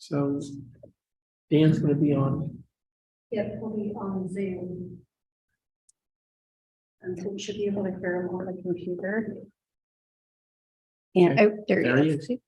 So Dan's gonna be on. Yep, we'll be on Zoom. And so we should be able to hear him on the computer. And, oh, there There he he is. is.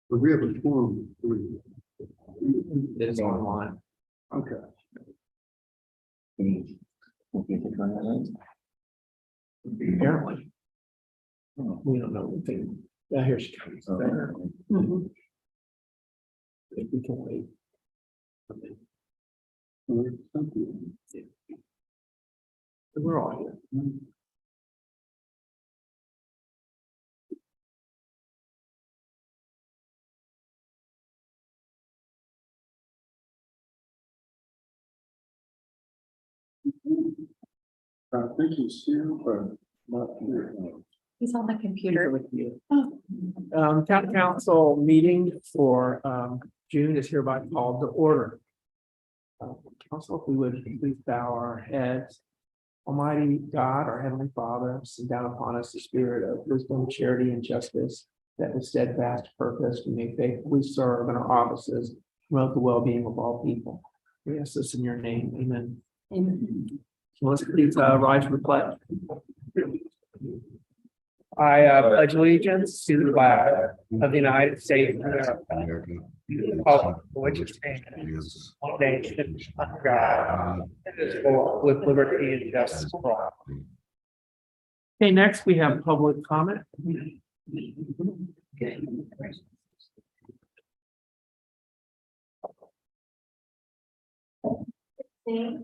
But we have a form. It is online. Okay. Apparently. We don't know anything. Yeah, here she comes. There. Mhm. If we can wait. We're all here. I think he's here, but not here. He's on the computer. Town council meeting for June is hereby called to order. Council, if we would please bow our heads. Almighty God, our Heavenly Father, send down upon us the spirit of wisdom, charity, and justice, that with steadfast purpose we may faithfully serve in our offices, promote the well-being of all people. We ask this in your name. Amen. Amen. So let's please rise for the pledge. I pledge allegiance to the flag of the United States of America, for which it stands, one nation, under God, indivisible, with liberty and justice for all. Okay, next we have public comment.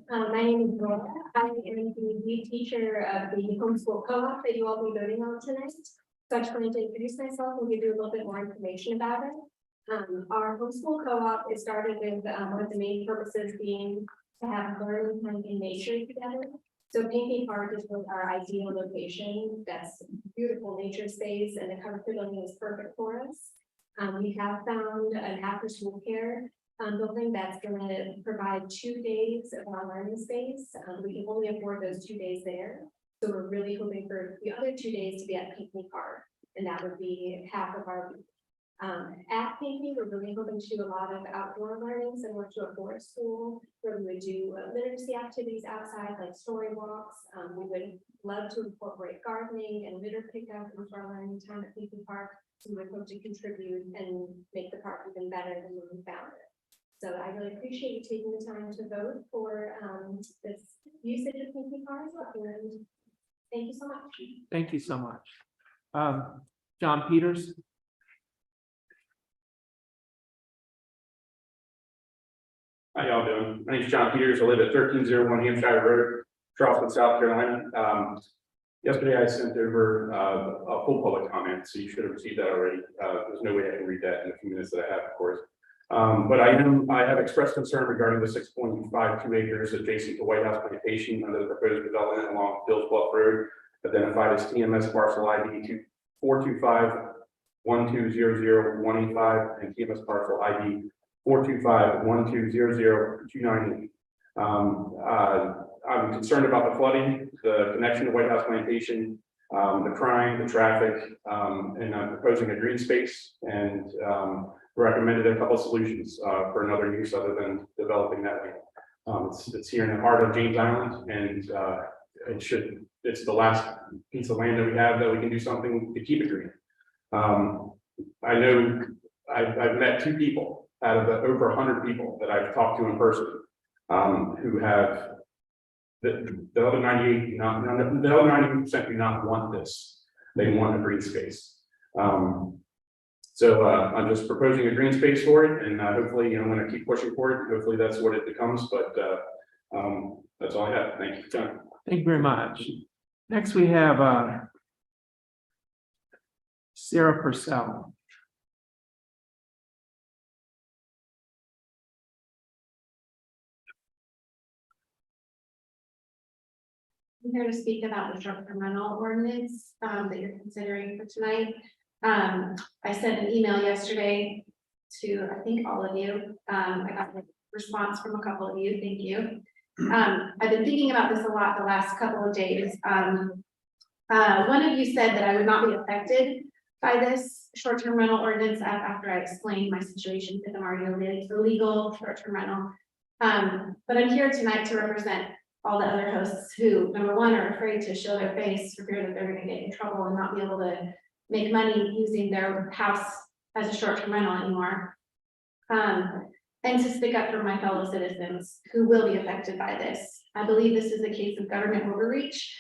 My name is Laura. I am the lead teacher of the homeschool co-op that you all will be voting on tonight. So I just wanted to introduce myself and give you a little bit more information about it. Our homeschool co-op is started with one of the main purposes being to have learning time in nature together. So Pinckney Park is our ideal location. That's beautiful nature space, and the covered pavilion is perfect for us. We have found an after-school care building that's going to provide 2 days of our learning space. We can only afford those 2 days there. So we're really hoping for the other 2 days to be at Pinckney Park, and that would be half of our week. At Pinckney, we're really hoping to do a lot of outdoor learning, similar to a forest school, where we would do literacy activities outside, like story walks. We would love to incorporate gardening and litter pickup into our learning time at Pinckney Park. So we would hope to contribute and make the park even better than when we found it. So I really appreciate you taking the time to vote for this usage of Pinckney Park, and thank you so much. Thank you so much. John Peters. How y'all doing? My name is John Peters. I live at 1301 Hampshire Road, Charleston, South Carolina. Yesterday I sent over a full public comment, so you should have received that already. There's no way I can read that in the few minutes that I have, of course. But I have expressed concern regarding the 6.52 acres adjacent to White House Plantation under the proposed development along Bills Bluff Road, identified as TMS parcel ID 425-1200-185 and TMS parcel ID 425-1200-298. I'm concerned about the flooding, the connection to White House Plantation, the crime, the traffic, and I'm proposing a green space and recommended a couple of solutions for another use other than developing that way. It's here in the heart of James Island, and it's the last piece of land that we have that we can do something to keep it green. I know I've met 2 people out of the over 100 people that I've talked to in person who have the other 98 the other 90% do not want this. They want a green space. So I'm just proposing a green space for it, and hopefully, I'm going to keep pushing for it. Hopefully that's what it becomes, but that's all I have. Thank you, John. Thank you very much. Next, we have Sarah Purcell. I'm here to speak about the short-term rental ordinance that you're considering for tonight. I sent an email yesterday to, I think, all of you. I got a response from a couple of you. Thank you. I've been thinking about this a lot the last couple of days. One of you said that I would not be affected by this short-term rental ordinance after I explained my situation because I'm already illegal short-term rental. But I'm here tonight to represent all the other hosts who, number one, are afraid to show their face for fear that they're going to get in trouble and not be able to make money using their house as a short-term rental anymore. And to stick up for my fellow citizens who will be affected by this. I believe this is a case of government overreach.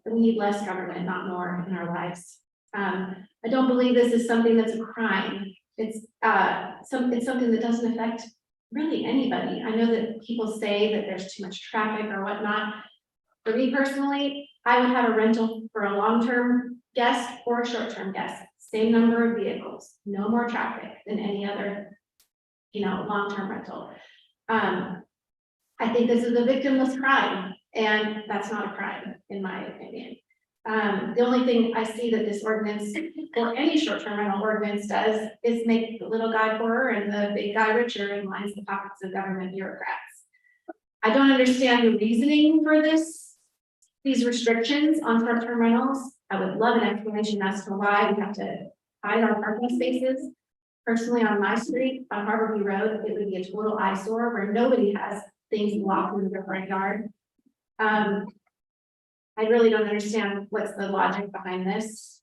We need less government, not more, in our lives. I don't believe this is something that's a crime. It's something that doesn't affect really anybody. I know that people say that there's too much traffic or whatnot. For me personally, I would have a rental for a long-term guest or a short-term guest. Same number of vehicles, no more traffic than any other, long-term rental. I think this is a victimless crime, and that's not a crime, in my opinion. The only thing I see that this ordinance or any short-term rental ordinance does is make the little guy poorer and the big guy richer and lines the pockets of government bureaucrats. I don't understand the reasoning for these restrictions on short-term rentals. I would love an explanation as to why we have to hide our parking spaces. Personally, on my street, on Harborview Road, it would be a total eyesore where nobody has things locked in their front yard. I really don't understand what's the logic behind this.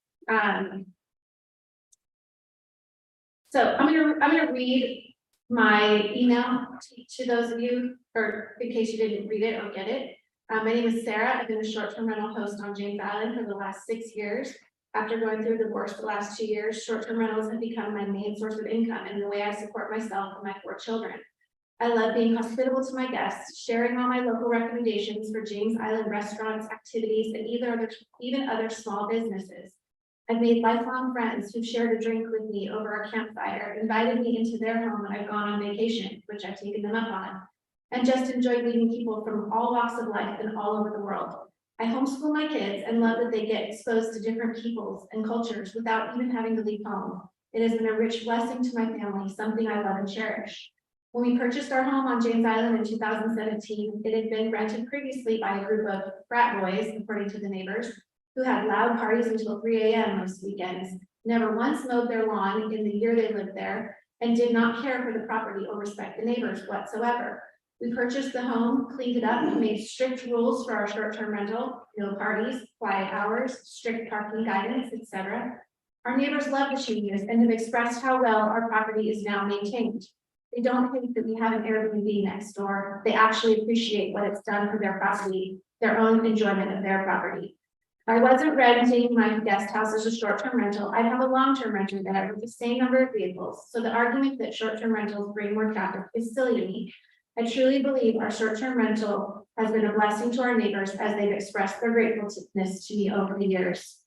So I'm gonna read my email to those of you, or in case you didn't read it or get it. My name is Sarah. I've been a short-term rental host on James Island for the last 6 years. After going through a divorce the last 2 years, short-term rentals have become my main source of income and the way I support myself and my 4 children. I love being hospitable to my guests, sharing all my local recommendations for James Island restaurants, activities, and even other small businesses. I've made lifelong friends who've shared a drink with me over a campfire, invited me into their home when I've gone on vacation, which I've taken them up on, and just enjoyed meeting people from all walks of life and all over the world. I homeschool my kids and love that they get exposed to different peoples and cultures without even having to leave home. It has been a rich blessing to my family, something I love and cherish. When we purchased our home on James Island in 2017, it had been rented previously by a group of frat boys, according to the neighbors, who had loud parties until 3 a.m. most weekends, never once mowed their lawn in the year they lived there, and did not care for the property or respect the neighbors whatsoever. We purchased the home, cleaned it up, and made strict rules for our short-term rental, no parties, quiet hours, strict parking guidance, etc. Our neighbors love the changes and have expressed how well our property is now maintained. They don't think that we have an Airbnb next door. They actually appreciate what it's done for their property, their own enjoyment of their property. If I wasn't renting my guest house as a short-term rental, I'd have a long-term rental there with the same number of vehicles. So the argument that short-term rentals bring more traffic is silly to me. I truly believe our short-term rental has been a blessing to our neighbors as they've expressed their gratefulness to me over the years.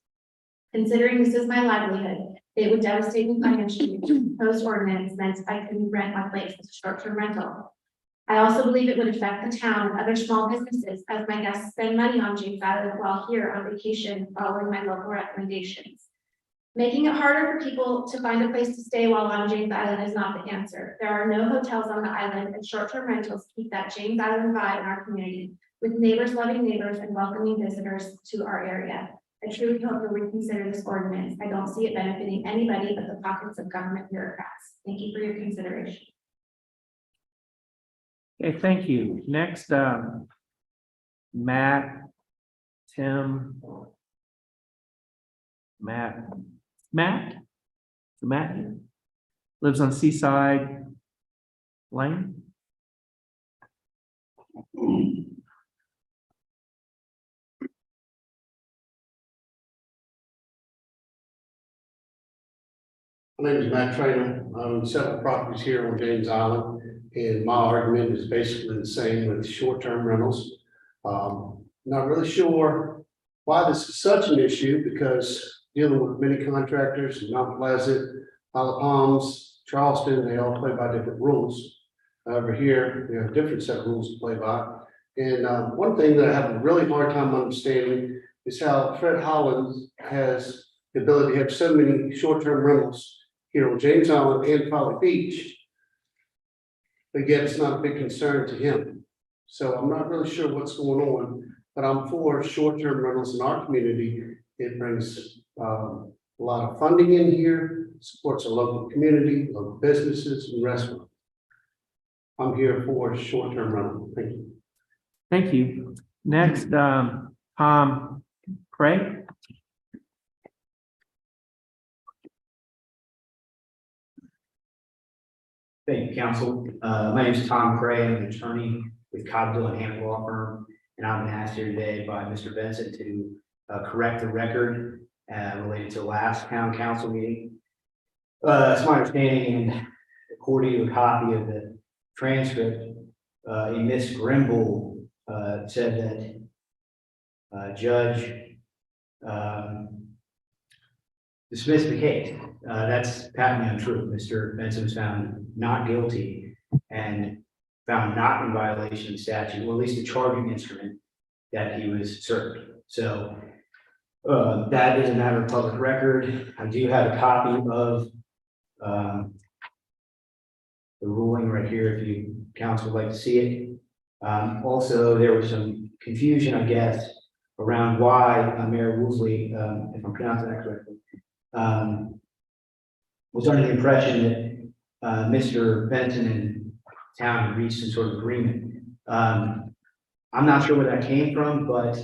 Considering this is my livelihood, it would devastate me financially. Proposed ordinance meant I couldn't rent my place as a short-term rental. I also believe it would affect the town and other small businesses as my guests spend money on James Island while here on vacation following my local recommendations. Making it harder for people to find a place to stay while on James Island is not the answer. There are no hotels on the island, and short-term rentals keep that James Island vibe in our community, with neighbors loving neighbors and welcoming visitors to our area. I truly hope you'll reconsider this ordinance. I don't see it benefiting anybody but the pockets of government bureaucrats. Thank you for your consideration. Okay, thank you. Next, Matt, Tim. Matt lives on Seaside Lane. My name is Matt Trainer. I own several properties here on James Island, and my argument is basically the same with short-term rentals. Not really sure why this is such an issue, because dealing with many contractors in Mount Pleasant, Isle of Palms, Charleston, they all play by different rules. Over here, we have a different set of rules to play by. And one thing that I have a really hard time understanding is how Fred Hollins has the ability to have so many short-term rentals here on James Island and Folly Beach, but yet it's not a big concern to him. So I'm not really sure what's going on, but I'm for short-term rentals in our community. It brings a lot of funding in here, supports a local community, local businesses and restaurants. I'm here for short-term rental. Thank you. Thank you. Next, Tom Craig. Thank you, council. My name is Tom Cray. I'm an attorney with Cobdell and Hammond Law Firm, and I've been asked here today by Mr. Benson to correct the record related to the last town council meeting. It's my understanding, and according to a copy of the transcript, Ms. Grimble said that Judge dismissed the case. That's patently untrue. Mr. Benson was found not guilty and found not in violation of statute, or at least the charging instrument that he was served. So That is a matter of public record. I do have a copy of the ruling right here, if you council would like to see it. Also, there was some confusion, I guess, around why Mayor Woolsey, if I'm pronouncing that correctly, was under the impression that Mr. Benson and town had reached some sort of agreement. I'm not sure where that came from, but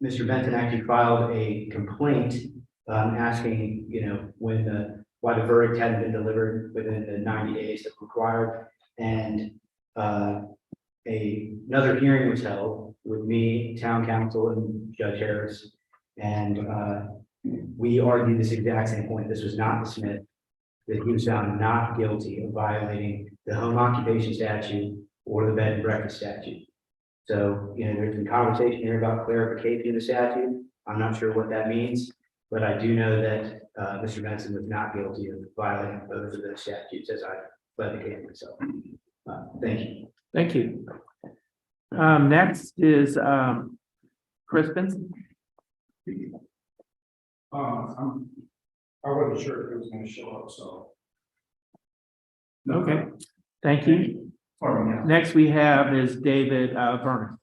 Mr. Benson actually filed a complaint asking, why the verdict hadn't been delivered within the 90 days that required. And another hearing was held with me, town council, and Judge Harris. And we argued this exact same point. This was not dismissed, that he was found not guilty of violating the home occupation statute or the bed and breakfast statute. So, there's been conversation here about clarification of the statute. I'm not sure what that means, but I do know that Mr. Benson was not guilty of violating both of those statutes as I pled the case myself. Thank you. Thank you. Next is Chris Benson. I wasn't sure if it was gonna show up, so. Okay, thank you. Pardon me. Next we have is David Vernon.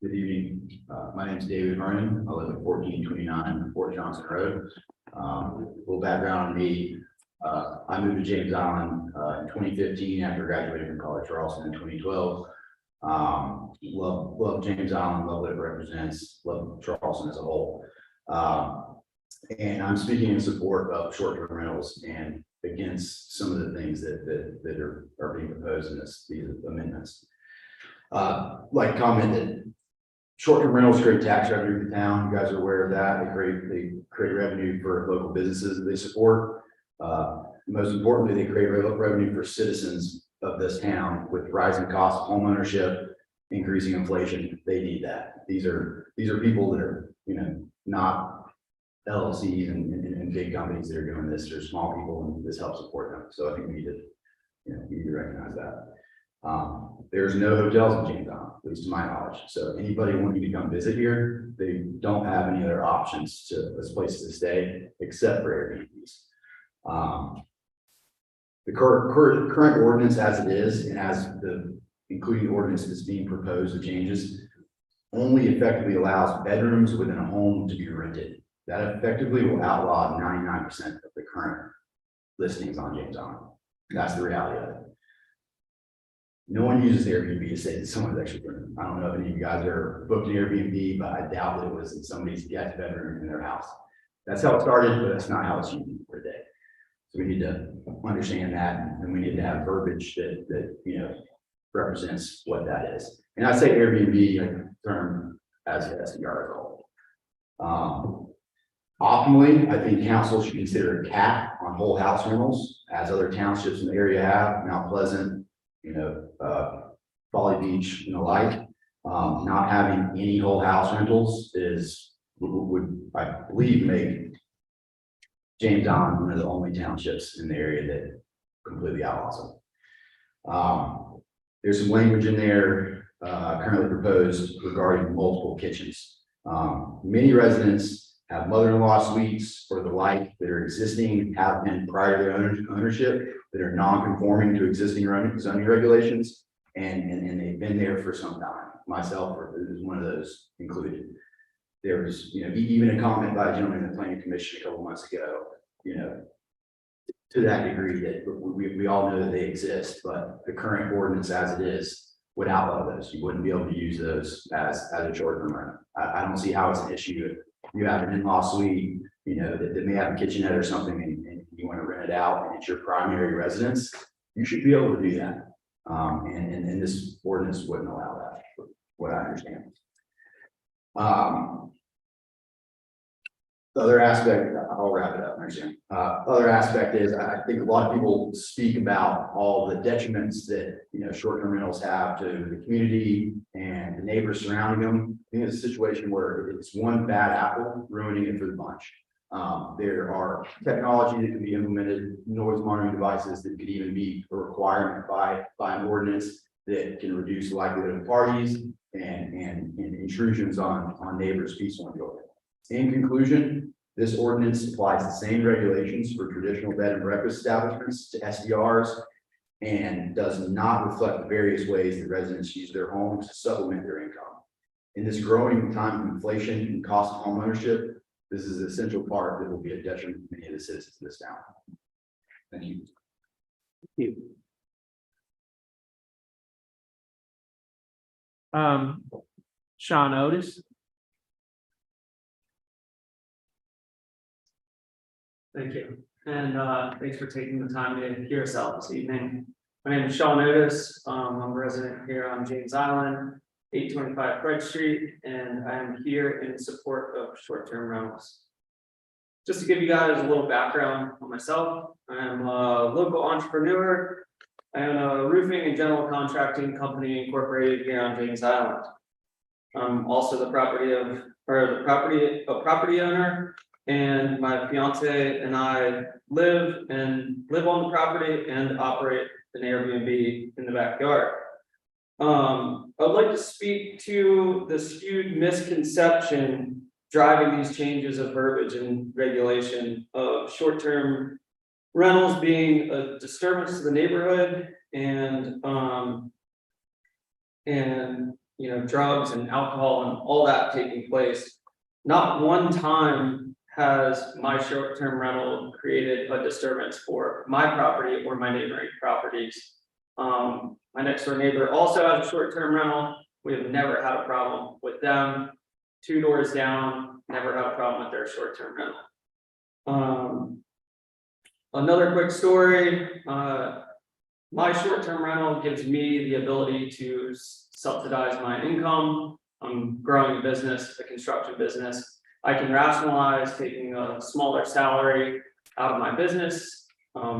Good evening. My name is David Vernon. I live at 1429 Fort Johnson Road. A little background on me. I moved to James Island in 2015 after graduating from College Charleston in 2012. Love James Island, love what it represents, love Charleston as a whole. And I'm speaking in support of short-term rentals and against some of the things that are being proposed in these amendments. Like to comment that short-term rentals create tax revenue for the town. You guys are aware of that. They create revenue for local businesses that they support. Most importantly, they create revenue for citizens of this town with rising costs of home ownership, increasing inflation. They need that. These are people that are, not LLCs and big companies that are doing this. They're small people, and this helps support them. So I think we need to, we need to recognize that. There's no hotels in James Island, at least to my knowledge. So anybody wanting to come visit here, they don't have any other options as places to stay except for Airbnbs. The current ordinance as it is, and as including the ordinance that's being proposed, the changes, only effectively allows bedrooms within a home to be rented. That effectively will outlaw 99% of the current listings on James Island. That's the reality of it. No one uses Airbnb to say that someone's actually renting. I don't know if any of you guys are booked an Airbnb, but I doubt that it was in somebody's guest bedroom in their house. That's how it started, but that's not how it's used for today. So we need to understand that, and we need to have verbiage that represents what that is. And I say Airbnb, like term as the article. Optimally, I think council should consider a cap on whole house rentals, as other townships in the area have, Mount Pleasant, Folly Beach and the like. Not having any whole house rentals would I believe make James Island one of the only townships in the area that completely outlaws them. There's some language in there currently proposed regarding multiple kitchens. Many residents have mother-in-law suites or the like that are existing, have been prior to their ownership, that are non-conforming to existing zoning regulations, and they've been there for some time. Myself is one of those included. There was, even a comment by a gentleman in the planning commission a couple months ago, to that degree that we all know that they exist, but the current ordinance as it is would outlaw those. You wouldn't be able to use those as a short-term rental. I don't see how it's an issue if you have an in-law suite, that may have a kitchenette or something, and you want to rent it out, and it's your primary residence. You should be able to do that. And this ordinance wouldn't allow that, from what I understand. The other aspect, I'll wrap it up, I understand. Other aspect is, I think a lot of people speak about all the detriments that, short-term rentals have to the community and the neighbors surrounding them. I think it's a situation where it's one bad apple ruining it for the bunch. There are technology that can be implemented, noise monitoring devices that could even be a requirement by an ordinance that can reduce the likelihood of parties and intrusions on neighbors' peaceful enjoyment. In conclusion, this ordinance applies the same regulations for traditional bed and breakfast establishments to SDRs and does not reflect the various ways that residents use their homes to supplement their income. In this growing time of inflation and cost of homeownership, this is an essential part that will be a detriment to many of the citizens of this town. Thank you. Thank you. Sean Otis. Thank you, and thanks for taking the time to hear us out this evening. My name is Sean Otis. I'm a resident here on James Island, 825 Fred Street, and I am here in support of short-term rentals. Just to give you guys a little background on myself, I am a local entrepreneur. I own a roofing and general contracting company incorporated here on James Island. I'm also a property owner, and my fiance and I live on the property and operate an Airbnb in the backyard. I would like to speak to the skewed misconception driving these changes of verbiage and regulation of short-term rentals being a disturbance to the neighborhood and drugs and alcohol and all that taking place. Not one time has my short-term rental created a disturbance for my property or my neighboring properties. My next door neighbor also has a short-term rental. We have never had a problem with them. 2 doors down, never had a problem with their short-term rental. Another quick story, my short-term rental gives me the ability to subsidize my income. I'm growing a business, a construction business. I can rationalize taking a smaller salary out of my business,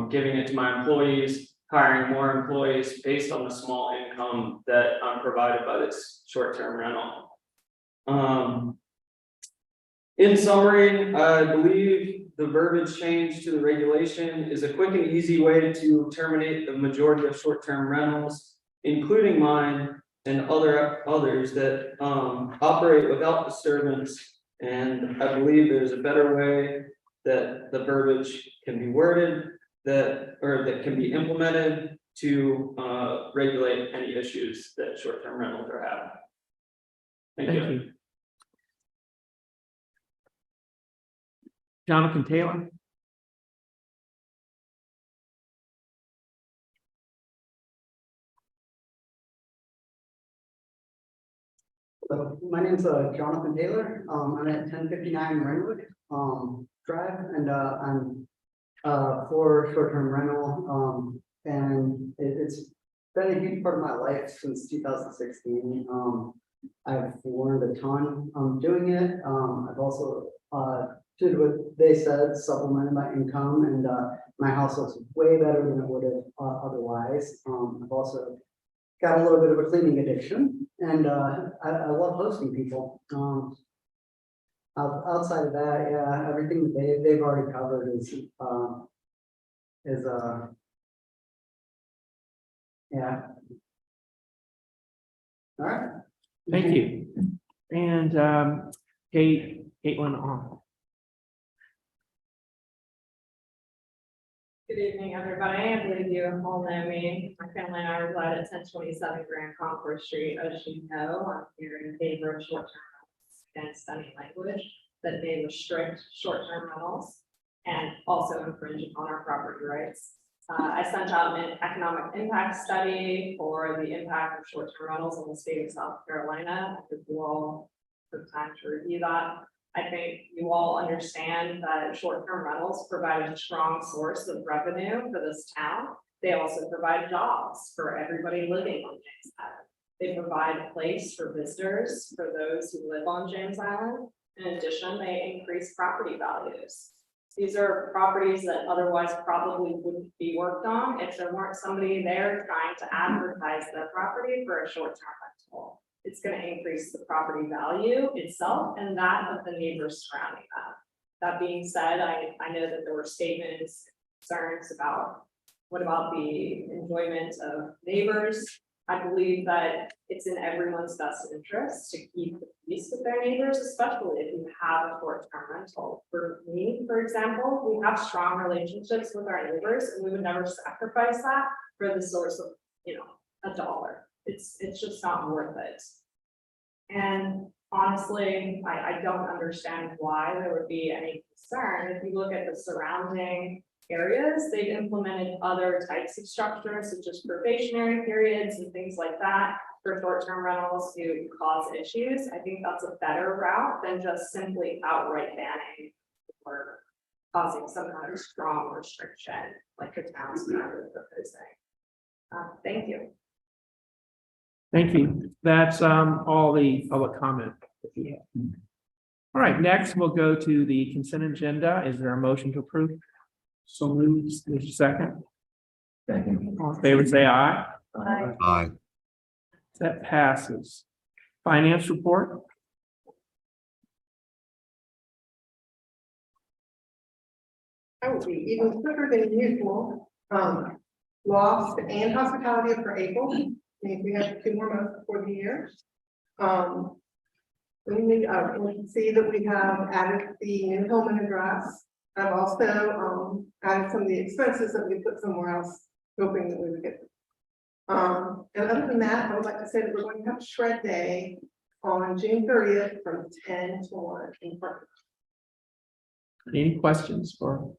giving it to my employees, hiring more employees based on the small income that I'm provided by this short-term rental. In summary, I believe the verbiage change to the regulation is a quick and easy way to terminate the majority of short-term rentals, including mine and others that operate without disturbance. And I believe there's a better way that the verbiage can be worded that can be implemented to regulate any issues that short-term rentals are having. Thank you. Jonathan Taylor. So my name's Jonathan Taylor. I'm at 1059 Renwood Drive, and I'm for short-term rental. And it's been a huge part of my life since 2016. I've learned a ton doing it. I've also did what they said, supplemented my income, and my house looks way better than it would have otherwise. I've also got a little bit of a cleaning addiction, and I love hosting people. Outside of that, yeah, everything that they've already covered is yeah. All right. Thank you. And Caitlin on. Good evening, everybody. I believe you all know me. My family and I reside at 1027 Grand Concourse Street. As you know, I'm here in favor of short-term rentals and studying language that may restrict short-term rentals and also infringe upon our property rights. I sent out an economic impact study for the impact of short-term rentals in the state of South Carolina. I hope you all took time to review that. I think you all understand that short-term rentals provide a strong source of revenue for this town. They also provide jobs for everybody living on James Island. They provide a place for visitors, for those who live on James Island. In addition, they increase property values. These are properties that otherwise probably wouldn't be worked on if there weren't somebody there trying to advertise their property for a short-term rental. It's going to increase the property value itself and that of the neighbors surrounding that. That being said, I know that there were statements, concerns about what about the enjoyment of neighbors I believe that it's in everyone's best interest to keep the peace with their neighbors, especially if you have a short-term rental. For me, for example, we have strong relationships with our neighbors and we would never sacrifice that for the source of, $1. It's just not worth it. And honestly, I don't understand why there would be any concern. If you look at the surrounding areas, they've implemented other types of structures, such as probationary periods and things like that for short-term rentals to cause issues. I think that's a better route than just simply outright banning or causing some kind of strong restriction like the town's proposing. Thank you. Thank you. That's all the public comment that we have. All right, next we'll go to the consent agenda. Is there a motion to approve? So moved. There's a second. Second. All in favor, say aye. Aye. That passes. Finance report? I will be even quicker than usual. Lost and hospitality for April. Means we have 2 more months before the year. We can see that we have added the new home and address. I've also added some of the expenses that we put somewhere else, hoping that we would get. And other than that, I would like to say that we're going to have shred day on June 30th from 10 to 1 in person. Any questions for?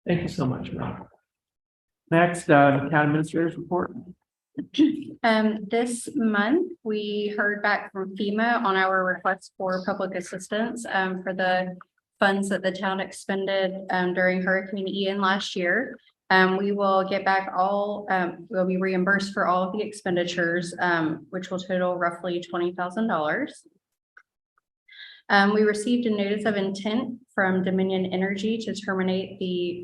Thank you so much, Mel. Next, the town administrator's report. This month, we heard back from FEMA on our request for public assistance for the funds that the town expended during Hurricane Ian last year. We will get back all, we'll be reimbursed for all of the expenditures, which will total roughly $20,000. We received a notice of intent from Dominion Energy to terminate the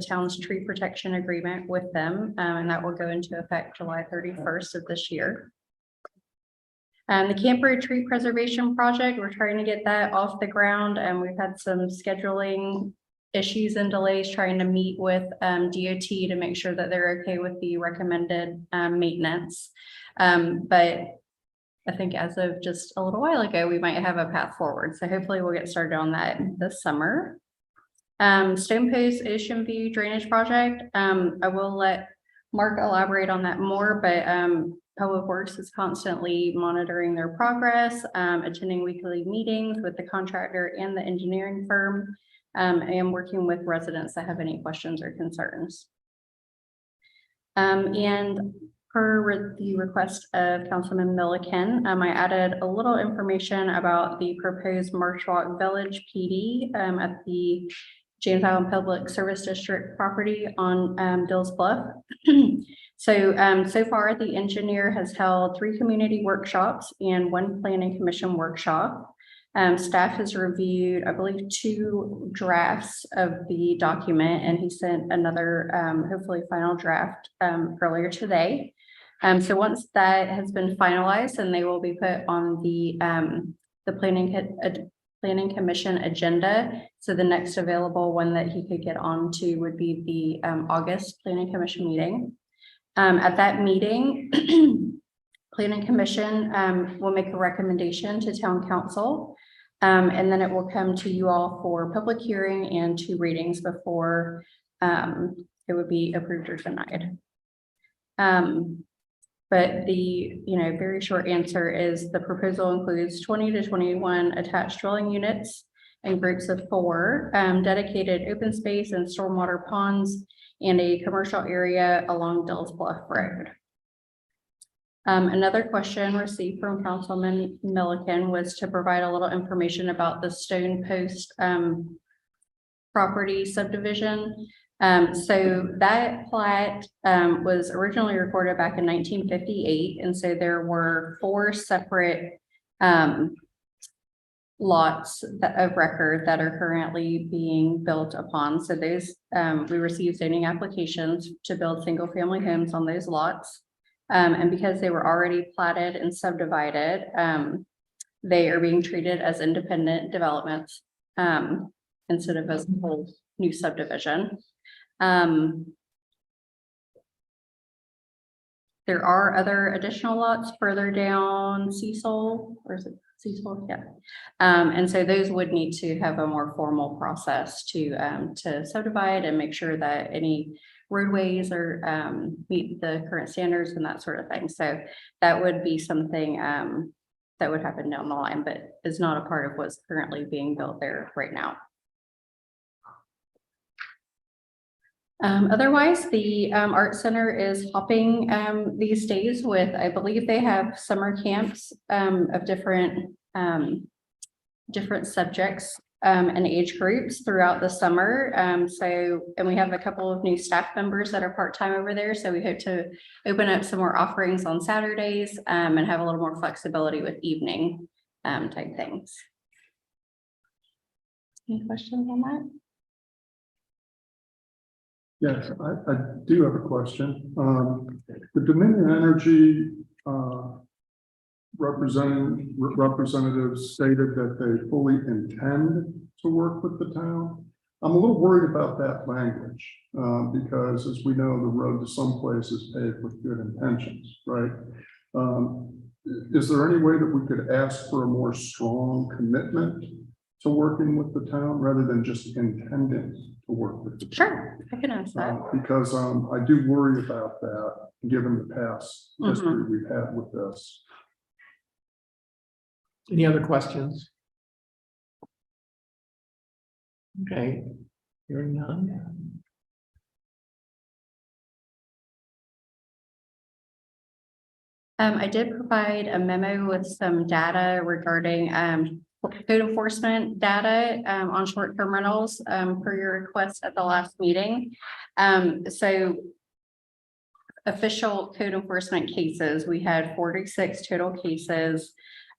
town's tree protection agreement with them, and that will go into effect July 31st of this year. The Camp Road Tree Preservation Project, we're trying to get that off the ground, and we've had some scheduling issues and delays trying to meet with DOT to make sure that they're okay with the recommended maintenance. But I think as of just a little while ago, we might have a path forward. So hopefully we'll get started on that this summer. Stone Post Ocean View Drainage Project. I will let Mark elaborate on that more, but Public Works is constantly monitoring their progress, attending weekly meetings with the contractor and the engineering firm, and working with residents that have any questions or concerns. And per the request of Councilman Milliken, I added a little information about the proposed Marsh Walk Village PD at the James Island Public Service District property on Dills Bluff. So far, the engineer has held 3 community workshops and 1 planning commission workshop. Staff has reviewed, I believe, 2 drafts of the document, and he sent another, hopefully final draft earlier today. So once that has been finalized, and they will be put on the planning commission agenda. So the next available one that he could get onto would be the August planning commission meeting. At that meeting, planning commission will make a recommendation to town council. And then it will come to you all for public hearing and 2 readings before it would be approved or denied. But the very short answer is the proposal includes 20 to 21 attached dwelling units in groups of 4, dedicated open space and stormwater ponds, and a commercial area along Dills Bluff Road. Another question received from Councilman Milliken was to provide a little information about the Stone Post property subdivision. So that plat was originally recorded back in 1958, and so there were 4 separate lots of record that are currently being built upon. So those we received zoning applications to build single-family homes on those lots, and because they were already platted and subdivided, they are being treated as independent developments instead of as a whole new subdivision. There There are other additional lots further down Cecil, or is it Cecil? Yeah. And so those would need to have a more formal process to subdivide and make sure that any roadways are, meet the current standards and that sort of thing. So that would be something, that would happen down the line, but is not a part of what's currently being built there right now. Otherwise, the art center is hopping these days with, I believe they have summer camps of different subjects and age groups throughout the summer. And we have a couple of new staff members that are part-time over there. So we hope to open up some more offerings on Saturdays and have a little more flexibility with evening type things. Any questions on that? Yes, I do have a question. The Dominion Energy representatives stated that they fully intend to work with the town. I'm a little worried about that language, because as we know, the road to someplace is paved with good intentions, right? Is there any way that we could ask for a more strong commitment to working with the town rather than just intending to work with the town? Sure, I can ask that. Because I do worry about that, given the past history we've had with this. Any other questions? Okay, hearing none. I did provide a memo with some data regarding code enforcement data on short-term rentals per your request at the last meeting. So official code enforcement cases, we had 46 total cases.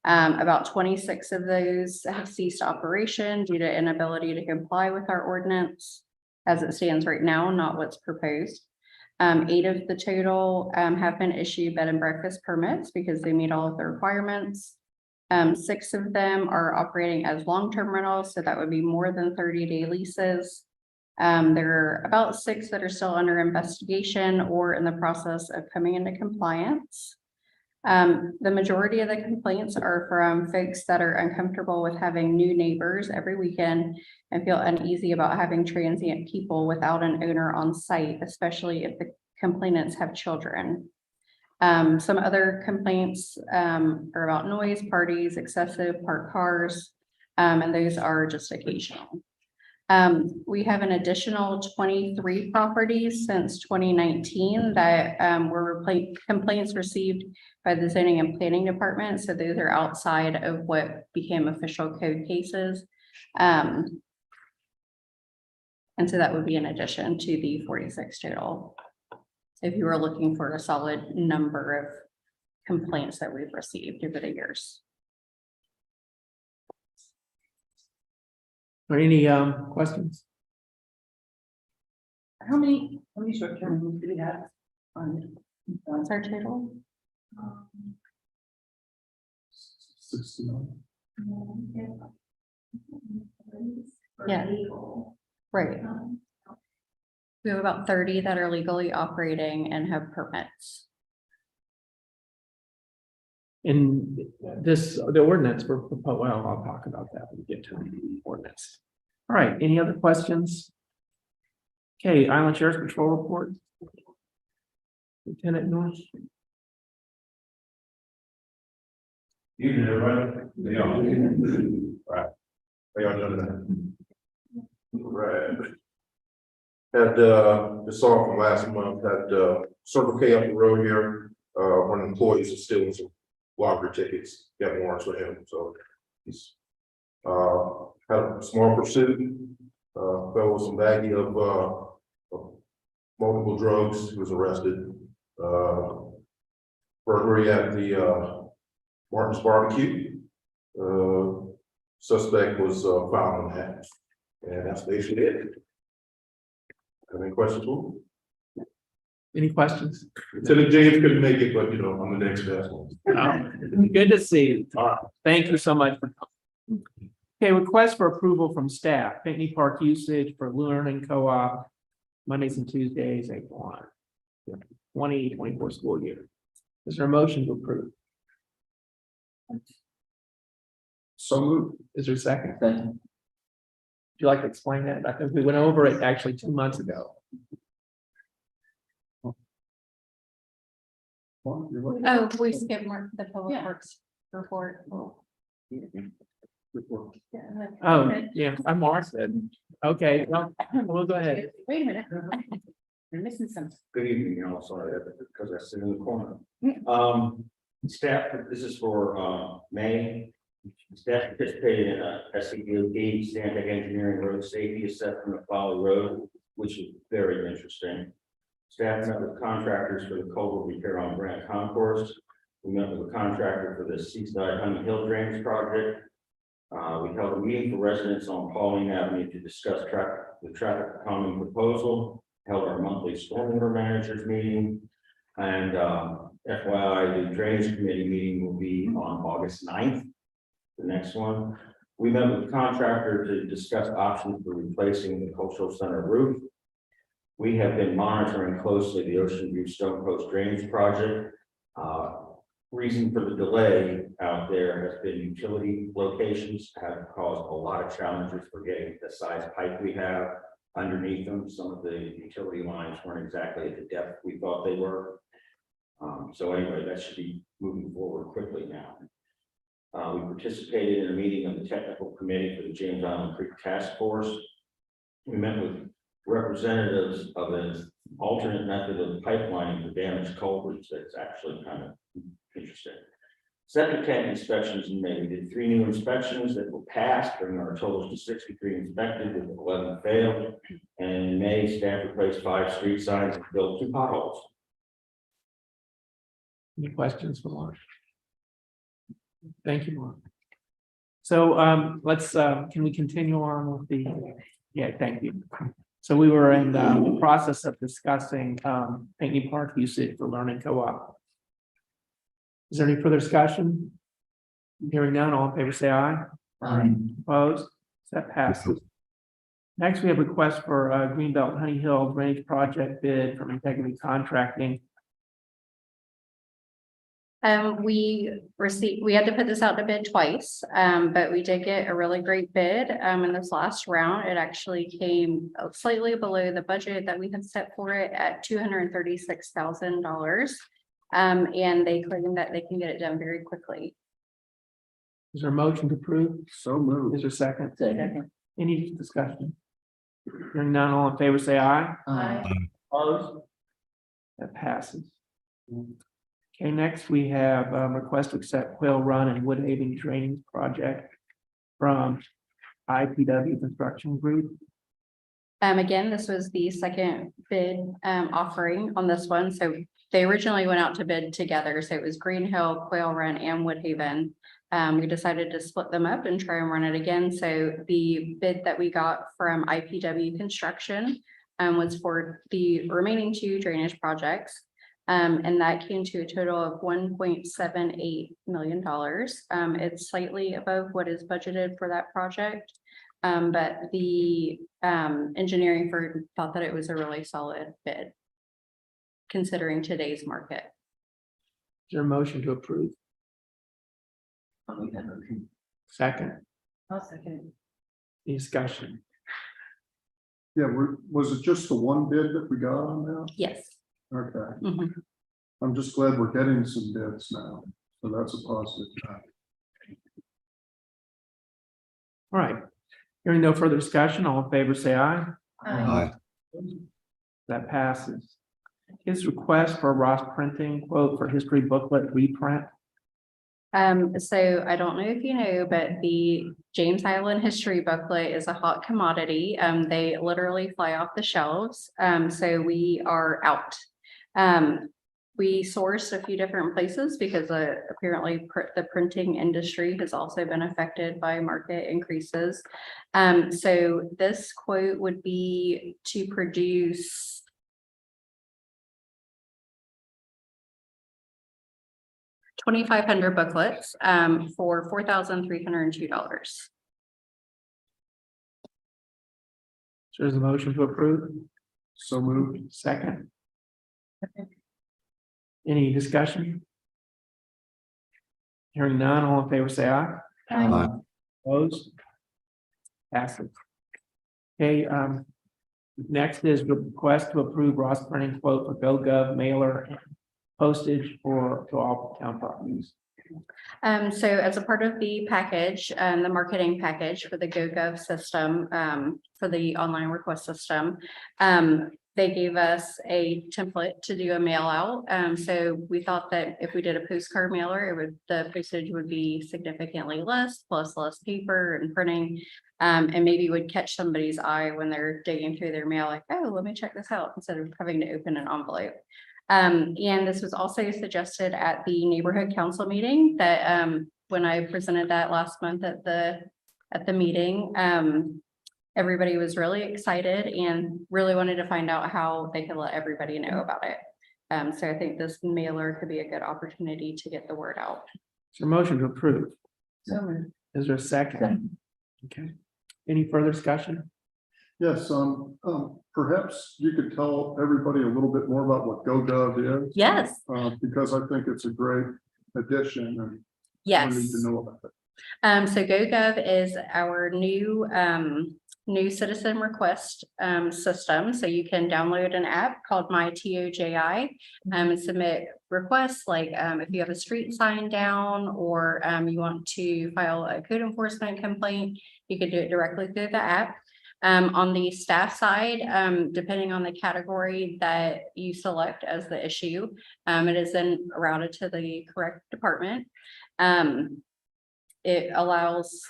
About 26 of those have ceased operation due to inability to comply with our ordinance as it stands right now, not what's proposed. 8 of the total have been issued bed and breakfast permits because they meet all of the requirements. 6 of them are operating as long-term rentals, so that would be more than 30-day leases. There are about 6 that are still under investigation or in the process of coming into compliance. The majority of the complaints are from folks that are uncomfortable with having new neighbors every weekend and feel uneasy about having transient people without an owner on site, especially if the complainants have children. Some other complaints are about noise, parties, excessive parked cars, and those are just occasional. We have an additional 23 properties since 2019 that were complaints received by the zoning and planning department. So those are outside of what became official code cases. And so that would be in addition to the 46 total. If you were looking for a solid number of complaints that we've received over the years. Are any questions? How many short-term rentals do we have on? What's our total? 69. Yeah. Right. We have about 30 that are legally operating and have permits. In this, the ordinance, well, I'll talk about that when we get to the ordinance. All right, any other questions? Okay, Island Sheriff's Patrol report. Lieutenant Norris. Evening, everybody. Right. How y'all doing? Right. Had, this off from last month, had, Circle K up the road here, one of the employees is stealing some lottery tickets, got warrants with him, so he's, had a small pursuit, fell with some baggie of multiple drugs, he was arrested. Burglary at the, Martin's Barbecue, suspect was, found in that, and that's basically it. Have any questions? Any questions? Lieutenant James couldn't make it, but you know, I'm the next best one. Good to see you. Thank you so much for coming. Okay, request for approval from staff, Pinckney Park usage for learning co-op, Mondays and Tuesdays, April 1. 2024 school year. Is there a motion to approve? So moved. Is there a second? Would you like to explain that? I think we went over it actually 2 months ago. Oh, we skipped the public works report. Oh, yeah, I'm Martha. Okay, well, we'll go ahead. Wait a minute. You're missing something. Good evening, you know, sorry, because I sit in the corner. Staff, this is for, May. Staff participated in a SCDOT, Stantec Engineering Road Safety Assessment of Folly Road, which is very interesting. Staff met with contractors for the culvert repair on Grant Concourse. We met with a contractor for the Seaside Honey Hill Drainage Project. We held a meeting for residents on Pauline Avenue to discuss the traffic calming proposal. Held our monthly stormwater managers meeting. And FYI, the drainage committee meeting will be on August 9th. The next one. We met with the contractor to discuss options for replacing the cultural center roof. We have been monitoring closely the Ocean View Stone Post Drainage Project. Reason for the delay out there has been utility locations have caused a lot of challenges for getting the size pipe we have underneath them. Some of the utility lines weren't exactly at the depth we thought they were. So anyway, that should be moving forward quickly now. We participated in a meeting of the technical committee for the James Island Creek Task Force. We met with representatives of an alternate method of pipelining for damaged culverts. That's actually kind of interesting. Septic tank inspections in May. We did 3 new inspections that were passed, bringing our totals to 63 inspected, with 11 failed. And in May, staff replaced 5 street signs and filled 2 potholes. Any questions for Mark? Thank you, Mark. So let's, can we continue on with the, yeah, thank you. So we were in the process of discussing Pinckney Park usage for learning co-op. Is there any further discussion? Hearing none, all in favor, say aye. Aye. Opposed? That passes. Next, we have request for Greenbelt Honey Hill Drainage Project bid from Integrity Contracting. We had to put this out to bid twice, but we did get a really great bid, in this last round. It actually came slightly below the budget that we had set for it at $236,000. And they claim that they can get it done very quickly. Is there a motion to approve? So moved. Is there a second? Any discussion? Hearing none, all in favor, say aye. Aye. Opposed? That passes. Okay, next we have request to accept Quail Run and Woodhaven Drainage Project from IPW Construction Group. Again, this was the second bid offering on this one. So they originally went out to bid together. So it was Green Hill, Quail Run, and Woodhaven. We decided to split them up and try and run it again. So the bid that we got from IPW Construction was for the remaining 2 drainage projects. And that came to a total of $1.78 million. It's slightly above what is budgeted for that project. But the engineering firm thought that it was a really solid bid, considering today's market. Is there a motion to approve? Second, I'll second. any discussion? Yeah, was it just the one bid that we got on that? Yes. Okay. Mhm. I'm just glad we're getting some bids now, so that's a positive. All right. Hearing no further discussion, all in favor, say aye. Aye. That passes. His request for Ross Printing quote for history booklet reprint. So I don't know if you know, but the James Island history booklet is a hot commodity. They literally fly off the shelves. So we are out. We sourced a few different places because apparently the printing industry has also been affected by market increases. So this quote would be to produce 2,500 booklets for $4,302. So there's a motion to approve. So moved. Second. Any discussion? Hearing none, all in favor, say aye. Aye. Opposed? Passes. Okay, next is request to approve Ross Printing quote for GoGov mailer and postage to all town properties. So as a part of the package, the marketing package for the GoGov system, for the online request system, they gave us a template to do a mail out. So we thought that if we did a postcard mailer, the postage would be significantly less, plus less paper and printing. And maybe would catch somebody's eye when they're digging through their mail, like, oh, let me check this out, instead of having to open an envelope. And this was also suggested at the neighborhood council meeting that, when I presented that last month at the meeting, everybody was really excited and really wanted to find out how they could let everybody know about it. So I think this mailer could be a good opportunity to get the word out. Is there a motion to approve? So moved. Is there a second? Okay. Any further discussion? Yes, perhaps you could tell everybody a little bit more about what GoGov is. Yes, Because I think it's a great addition and yes. we need to know about it. So GoGov is our new citizen request system. So you can download an app called My TOJI and submit requests like if you have a street sign down or you want to file a code enforcement complaint, you can do it directly through the app. On the staff side, depending on the category that you select as the issue, it is then routed to the correct department. It allows,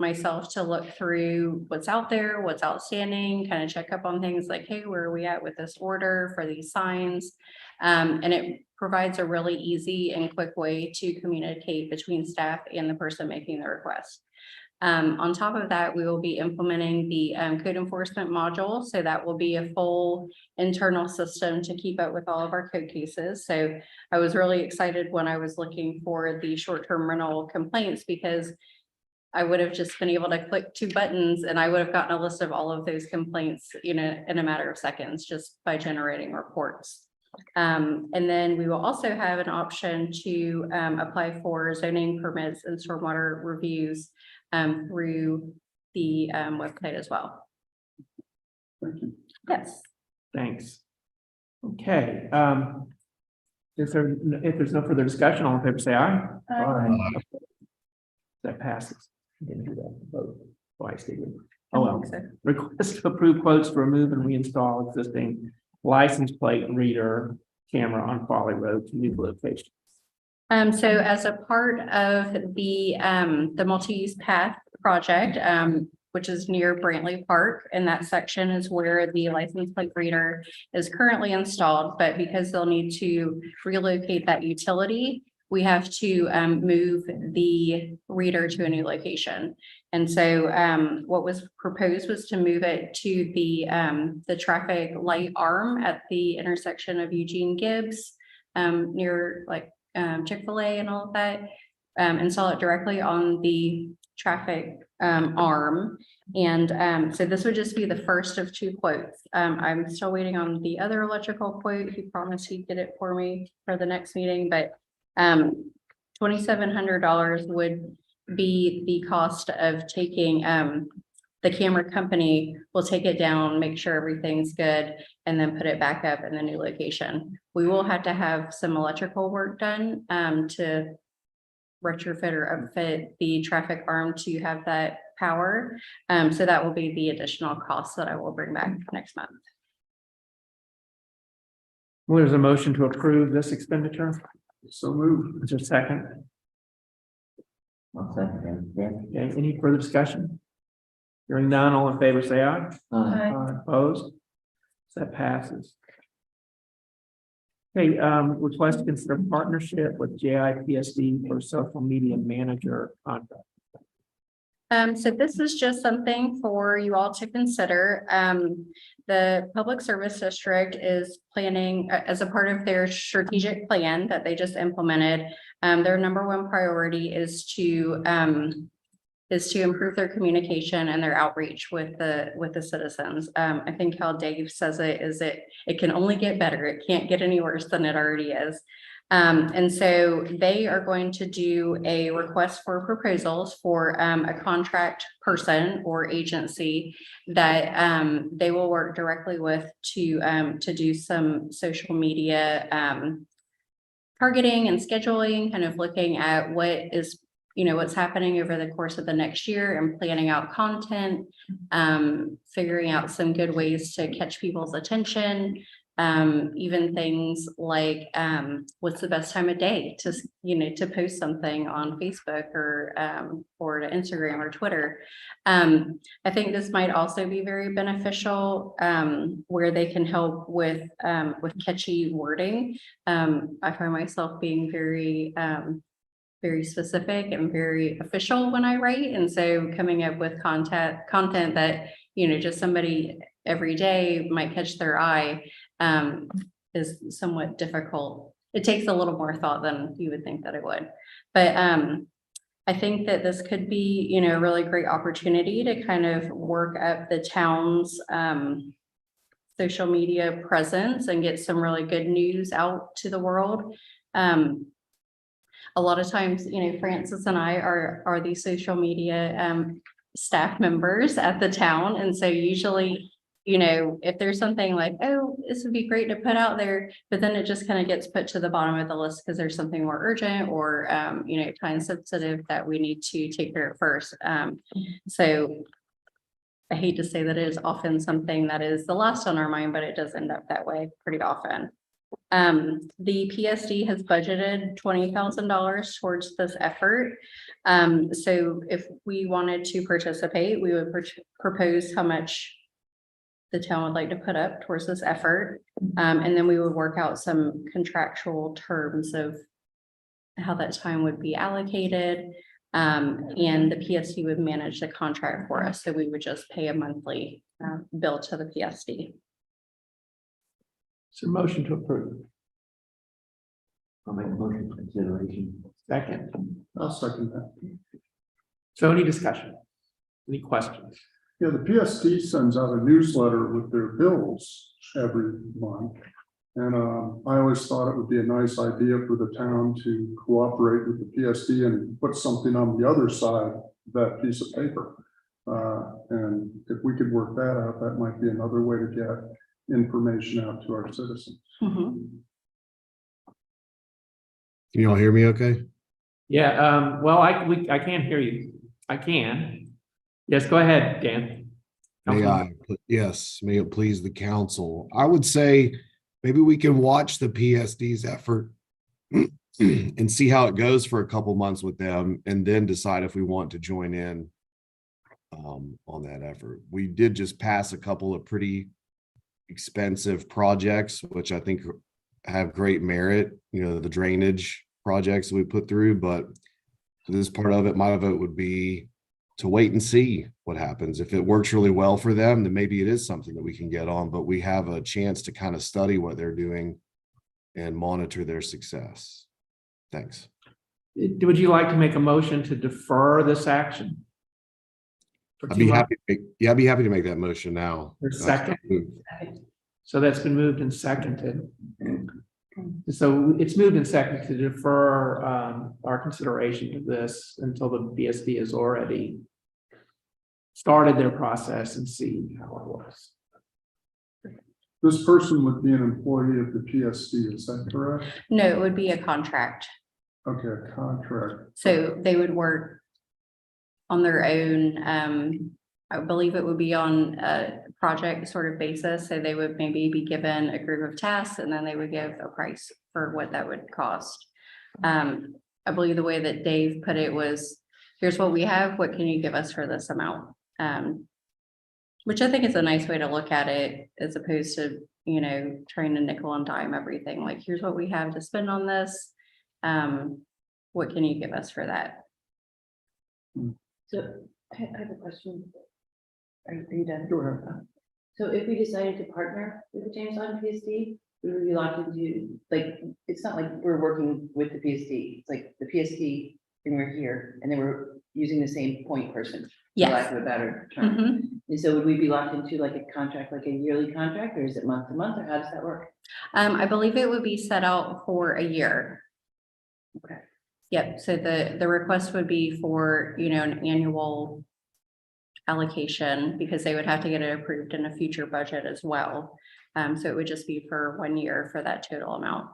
myself to look through what's out there, what's outstanding, kind of check up on things like, hey, where are we at with this order for these signs? And it provides a really easy and quick way to communicate between staff and the person making the request. On top of that, we will be implementing the code enforcement module. So that will be a full internal system to keep up with all of our code cases. So I was really excited when I was looking for the short-term rental complaints, because I would have just been able to click 2 buttons and I would have gotten a list of all of those complaints, in a matter of seconds, just by generating reports. And then we will also have an option to apply for zoning permits and stormwater reviews through the website as well. Thank you. Yes. Thanks. Okay, if there's no further discussion, all in favor, say aye. That passes. Didn't do that vote twice, did we? Oh, well. Request to approve quotes to remove and reinstall existing license plate reader camera on Folly Road to new location. So as a part of the multi-use path project, which is near Brantley Park, and that section is where the license plate reader is currently installed, but because they'll need to relocate that utility, we have to move the reader to a new location. And so what was proposed was to move it to the traffic light arm at the intersection of Eugene Gibbs, near like Chick-fil-A and all of that, install it directly on the traffic arm. And so this would just be the first of 2 quotes. I'm still waiting on the other electrical quote. He promised he'd get it for me for the next meeting, but $2,700 would be the cost of taking the camera company will take it down, make sure everything's good, and then put it back up in the new location. We will have to have some electrical work done to retrofit or upfit the traffic arm to have that power. So that will be the additional cost that I will bring back next month. Well, there's a motion to approve this expenditure. So moved. Is there a second? Okay, any further discussion? Hearing none, all in favor, say aye. Opposed? So that passes. Okay, request to consider partnership with JIPSD for social media manager contract. So this is just something for you all to consider. The Public Service District is planning, as a part of their strategic plan that they just implemented, their #1 priority is to improve their communication and their outreach with the citizens. I think how Dave says it is it can only get better. It can't get any worse than it already is. And so they are going to do a request for proposals for a contract person or agency that they will work directly with to do some social media targeting and scheduling, kind of looking at what is, what's happening over the course of the next year and planning out content, figuring out some good ways to catch people's attention. Even things like what's the best time of day to to post something on Facebook or to Instagram or Twitter. I think this might also be very beneficial where they can help with catchy wording. I find myself being very specific and very official when I write, and so coming up with content that just somebody every day might catch their eye is somewhat difficult. It takes a little more thought than you would think that it would. But I think that this could be, a really great opportunity to kind of work up the town's social media presence and get some really good news out to the world. A lot of times, Francis and I are the social media staff members at the town. And so usually, if there's something like, oh, this would be great to put out there, but then it just kind of gets put to the bottom of the list because there's something more urgent or, time sensitive that we need to take care of first. So I hate to say that it is often something that is the last on our mind, but it does end up that way pretty often. The PSD has budgeted $20,000 towards this effort. So if we wanted to participate, we would propose how much the town would like to put up towards this effort. And then we would work out some contractual terms of how that time would be allocated. And the PSD would manage the contract for us. So we would just pay a monthly bill to the PSD. So motion to approve. I'll make a motion for consideration. Second. I'll second that. So any discussion? Any questions? Yeah, the PSD sends out a newsletter with their bills every month. And I always thought it would be a nice idea for the town to cooperate with the PSD and put something on the other side of that piece of paper. And if we could work that out, that might be another way to get information out to our citizens. Mhm. Can you all hear me okay? Yeah, well, I can't hear you. I can. Yes, go ahead, Dan. Yes, may it please the council. I would say maybe we can watch the PSD's effort and see how it goes for a couple months with them and then decide if we want to join in on that effort. We did just pass a couple of pretty expensive projects, which I think have great merit, the drainage projects we put through, but this part of it, my vote would be to wait and see what happens. If it works really well for them, then maybe it is something that we can get on, but we have a chance to kind of study what they're doing and monitor their success. Thanks. Would you like to make a motion to defer this action? I'd be happy to make that motion now. For second. So that's been moved and seconded. So it's moved and seconded to defer our consideration of this until the BSD has already started their process and see how it works. This person would be an employee of the PSD, is that correct? No, it would be a contract. Okay, a contract. So they would work on their own. I believe it would be on a project sort of basis. So they would maybe be given a group of tasks and then they would give a price for what that would cost. I believe the way that Dave put it was, here's what we have. What can you give us for this amount? Which I think is a nice way to look at it as opposed to, trying to nickel and dime everything. Like, here's what we have to spend on this. What can you give us for that? So I have a question. Are you done? Sure. So if we decided to partner with the James Island PSD, we would be locked into, it's not like we're working with the PSD. It's like the PSD and we're here and then we're using the same point person. for lack Yes. of a better term. Mhm. And so would we be locked into like a contract, like a yearly contract, or is it month to month, or how does that work? I believe it would be set out for a year. Okay. Yep, so the request would be for, an annual allocation, because they would have to get it approved in a future budget as well. So it would just be for 1 year for that total amount.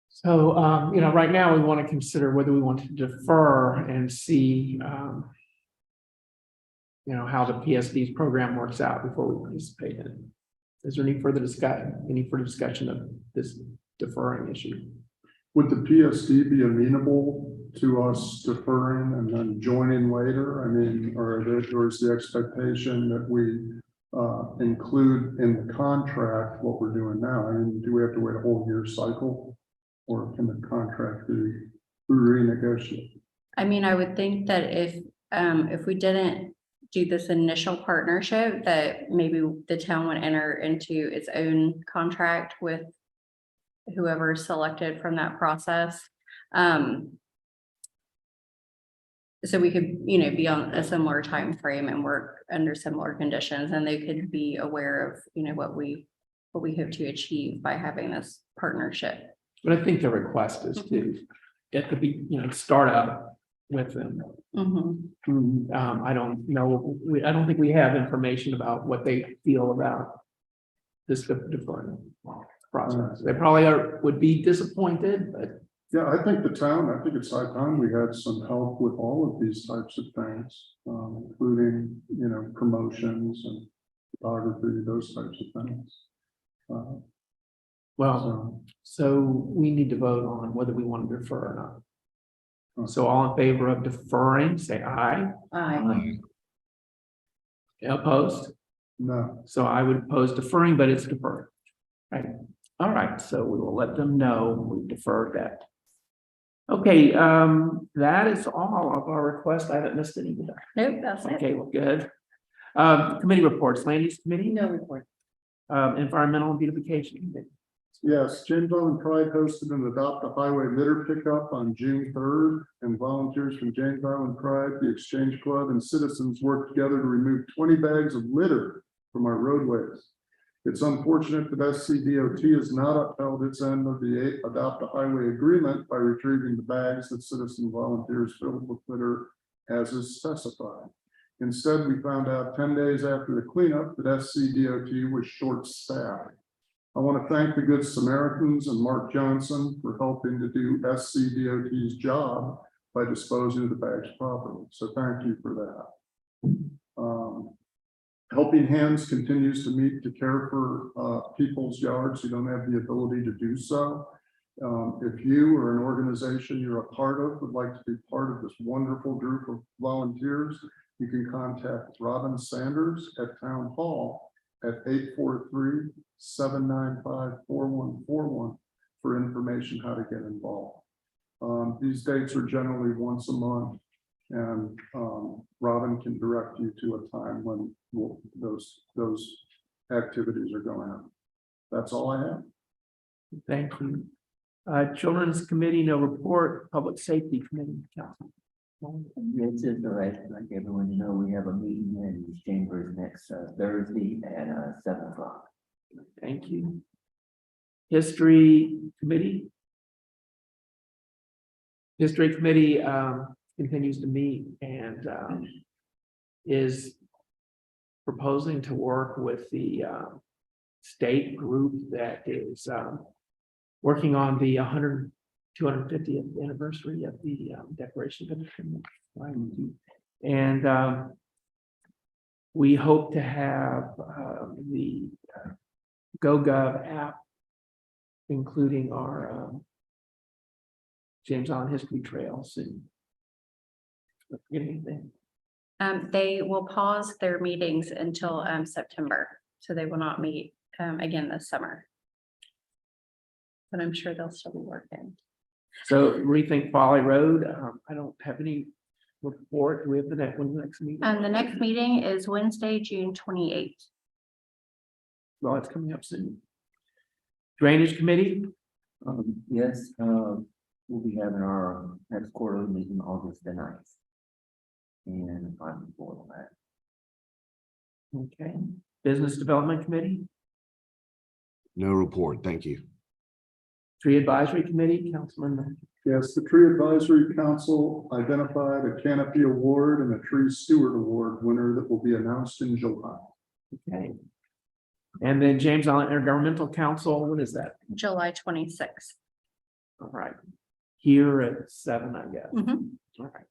So, right now we want to consider whether we want to defer and see, how the PSD's program works out before we participate in it. Is there any further discussion of this deferring issue? Would the PSD be amenable to us deferring and then joining later? I mean, or is the expectation that we include in the contract what we're doing now? I mean, do we have to wait a whole year cycle? Or can the contract be renegotiated? I mean, I would think that if we didn't do this initial partnership, that maybe the town would enter into its own contract with whoever is selected from that process. So we could, be on a similar time frame and work under similar conditions, and they could be aware of, what we hope to achieve by having this partnership. But I think the request is to get to be, start up with them. Mhm. I don't know, I don't think we have information about what they feel about this deferment process. They probably would be disappointed, but Yeah, I think it's high time we had some help with all of these types of things, including, promotions and photography, those types of things. so we need to vote on whether we want to defer or not. So all in favor of deferring, say aye. Aye. Opposed? No, So I would oppose deferring, but it's deferred. Right. All right, so we will let them know we deferred that. Okay, that is all of our requests. I haven't missed any. Nope, that's it. Okay, well, good. Committee reports, Land Use Committee, No report. Environmental and Beautification Committee. yes, James Island Pride hosted an Adopt a Highway litter pickup on June 3rd, and volunteers from James Island Pride, the Exchange Club, and citizens worked together to remove 20 bags of litter from our roadways. It's unfortunate that SCDOT has not upheld its end of the Adopt a Highway agreement by retrieving the bags that citizen volunteers filled with litter as is specified. Instead, we found out 10 days after the cleanup that SCDOT was short-staffed. I want to thank the Good Samaritans and Mark Johnson for helping to do SCDOT's job by disposing of the bags properly. So thank you for that. Helping Hands continues to meet to care for people's yards who don't have the ability to do so. If you or an organization you're a part of would like to be part of this wonderful group of volunteers, you can contact Robin Sanders at Town Hall at 843-795-4141 for information how to get involved. These dates are generally once a month, and Robin can direct you to a time when those activities are going on. That's all I have. Thank you. Children's Committee, no report. Public Safety Committee, Council. It's just all right, like everyone know, we have a meeting in these chambers next Thursday at 7 o'clock. Thank you. History Committee. History Committee continues to meet and is proposing to work with the state group that is working on the 250th anniversary of the Declaration of Independence. And we hope to have the GoGov app, including our James Island History Trail soon. Anything? They will pause their meetings until September, so they will not meet again this summer. But I'm sure they'll still be working. So Rethink Folly Road, I don't have any report. Do we have the next meeting? The next meeting is Wednesday, June 28th. Well, it's coming up soon. Drainage Committee, Yes, We'll be having our next quarterly meeting August the 9th. And I'm for that. Okay, Business Development Committee, No report. Thank you. Tree Advisory Committee, Councilman. Yes, the Tree Advisory Council identified a canopy award and a tree steward award winner that will be announced in July. Okay. And then James Island Intergovernmental Council, what is that? July 26th. All right. Here at 7, I guess. Mhm. All right.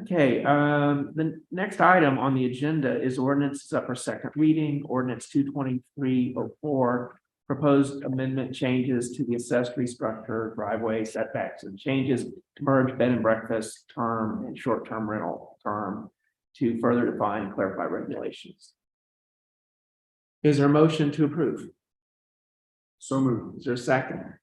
Okay, the next item on the agenda is ordinances up for second reading, ordinance 22304. Proposed amendment changes to the accessory structure, driveway setbacks and changes to merge bed and breakfast term and short-term rental term to further define and clarify regulations. Is there a motion to approve? So moved. Is there a second?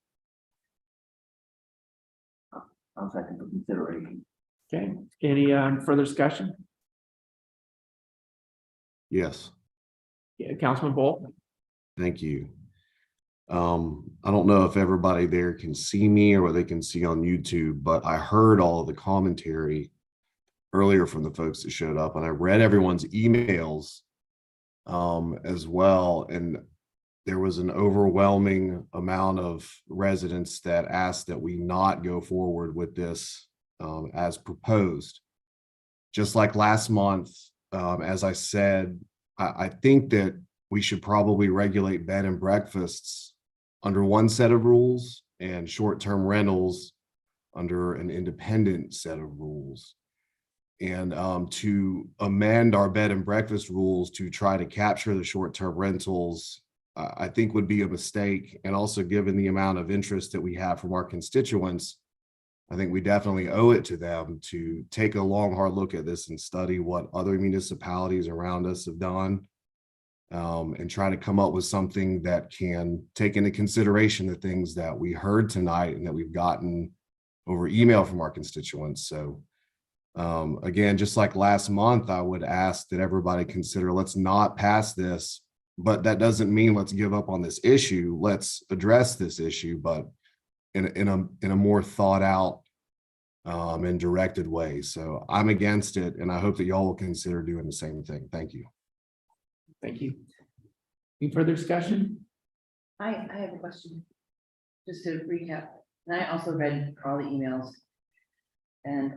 I'll second for consideration. Okay, any further discussion? Yes, Yeah, Councilman Bolt? thank you. I don't know if everybody there can see me or what they can see on YouTube, but I heard all of the commentary earlier from the folks that showed up, and I read everyone's emails as well. And there was an overwhelming amount of residents that asked that we not go forward with this as proposed. Just like last month, as I said, I think that we should probably regulate bed and breakfasts under one set of rules and short-term rentals under an independent set of rules. And to amend our bed and breakfast rules to try to capture the short-term rentals, I think would be a mistake. And also, given the amount of interest that we have from our constituents, I think we definitely owe it to them to take a long, hard look at this and study what other municipalities around us have done. And try to come up with something that can take into consideration the things that we heard tonight and that we've gotten over email from our constituents. So again, just like last month, I would ask that everybody consider, let's not pass this, but that doesn't mean let's give up on this issue. Let's address this issue, but in a more thought out and directed way. So I'm against it, and I hope that y'all will consider doing the same thing. Thank you. Thank you. Any further discussion? I have a question. Just to recap, and I also read all the emails. And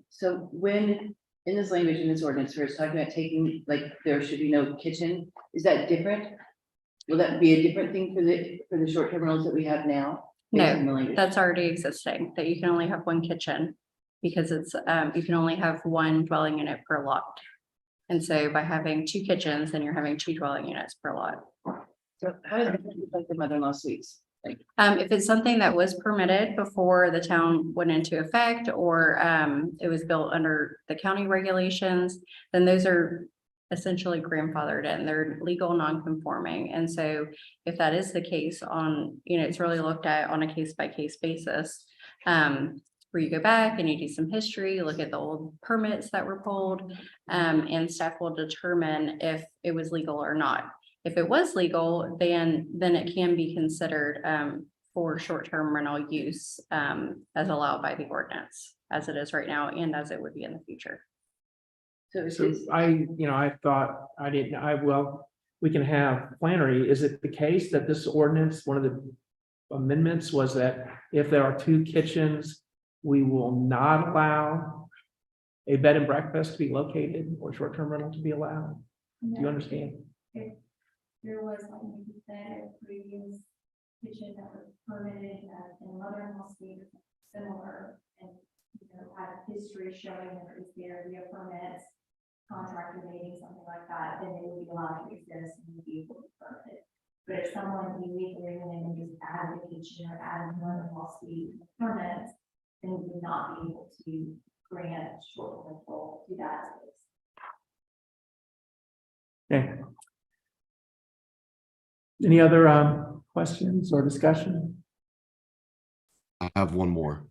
so when in this language, in this ordinance, where it's talking about taking, like, there should be no kitchen, is that different? Will that be a different thing for the short-term rentals that we have now? No, that's already existing, that you can only have one kitchen. Because it's, you can only have one dwelling unit per lot. And so by having 2 kitchens, then you're having 2 dwelling units per lot. So how does it affect the mother-in-law suites? Like, If it's something that was permitted before the town went into effect, or it was built under the county regulations, then those are essentially grandfathered in. They're legal non-conforming. And so if that is the case on, it's really looked at on a case-by-case basis. Where you go back and you do some history, look at the old permits that were pulled, and staff will determine if it was legal or not. If it was legal, then it can be considered for short-term rental use as allowed by the ordinance, as it is right now and as it would be in the future. So So I thought, well, we can have Flannery. Is it the case that this ordinance, one of the amendments was that if there are 2 kitchens, we will not allow a bed and breakfast to be located or short-term rental to be allowed? Do you understand? There was, like you said, a previous kitchen that was permitted in mother-in-law suite, similar, and, had a history showing that it was there via permits, contractor meeting, something like that, then they would be allowed to exist and would be able to permit it. But if someone illegally went in and just added a kitchen or added mother-in-law suite permits, then we would not be able to grant short rental to that space. Okay. Any other questions or discussion? I have one more.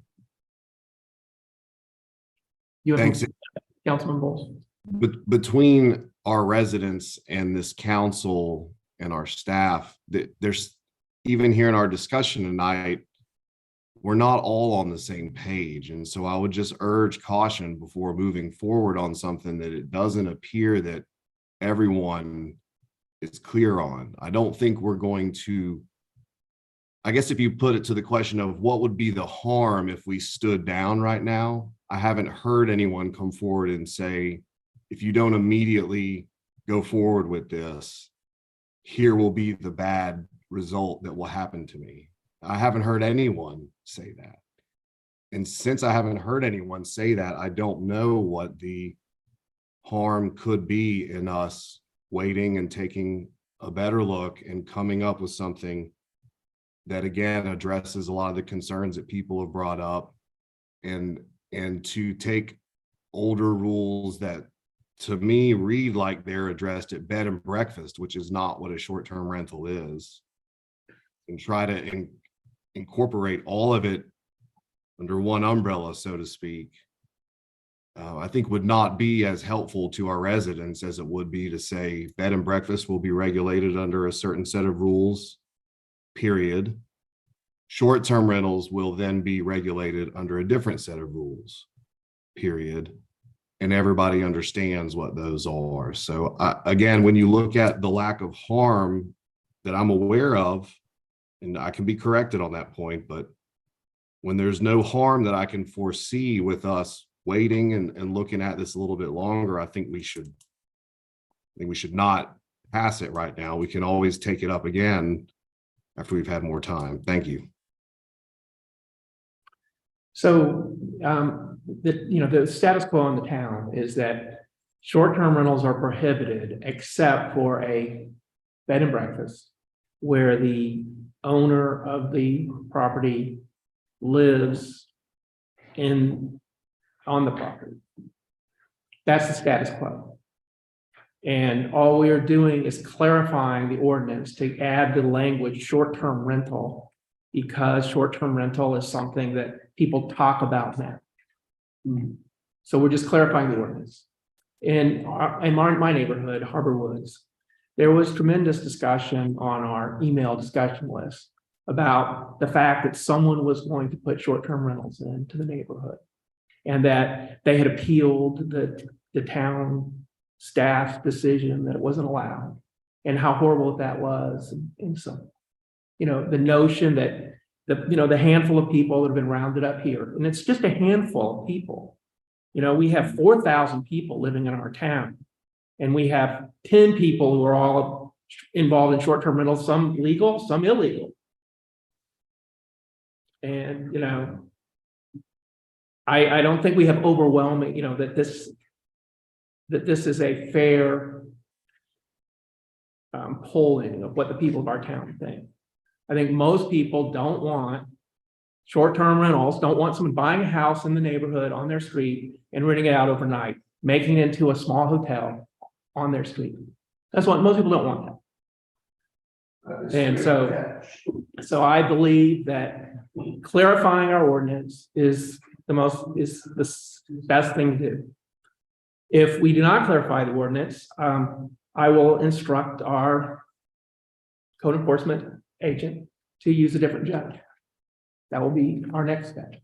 You have, Thanks. Councilman Bowles. Between our residents and this council and our staff, that there's, even here in our discussion tonight, we're not all on the same page. And so I would just urge caution before moving forward on something that it doesn't appear that everyone is clear on. I don't think we're going to, I guess if you put it to the question of what would be the harm if we stood down right now, I haven't heard anyone come forward and say, if you don't immediately go forward with this, here will be the bad result that will happen to me. I haven't heard anyone say that. And since I haven't heard anyone say that, I don't know what the harm could be in us waiting and taking a better look and coming up with something that again addresses a lot of the concerns that people have brought up, and to take older rules that to me read like they're addressed at bed and breakfast, which is not what a short-term rental is, and try to incorporate all of it under one umbrella, so to speak, I think would not be as helpful to our residents as it would be to say bed and breakfast will be regulated under a certain set of rules, period. Short-term rentals will then be regulated under a different set of rules, period. And everybody understands what those are. So again, when you look at the lack of harm that I'm aware of, and I can be corrected on that point, but when there's no harm that I can foresee with us waiting and looking at this a little bit longer, I think we should not pass it right now. We can always take it up again after we've had more time. Thank you. So, the status quo in the town is that short-term rentals are prohibited except for a bed and breakfast where the owner of the property lives on the property. That's the status quo. And all we are doing is clarifying the ordinance to add the language short-term rental, because short-term rental is something that people talk about now. So we're just clarifying the ordinance. In my neighborhood, Harbor Woods, there was tremendous discussion on our email discussion list about the fact that someone was going to put short-term rentals into the neighborhood, and that they had appealed the town staff decision that it wasn't allowed, and how horrible that was. And so, the notion that the handful of people that have been rounded up here, and it's just a handful of people. We have 4,000 people living in our town, and we have 10 people who are all involved in short-term rentals, some legal, some illegal. And, I don't think we have overwhelming, that this is a fair polling of what the people of our town think. I think most people don't want short-term rentals, don't want someone buying a house in the neighborhood on their street and renting it out overnight, making it into a small hotel on their street. That's what most people don't want that. And so I believe that clarifying our ordinance is the best thing to do. If we do not clarify the ordinance, I will instruct our code enforcement agent to use a different judge. That will be our next step.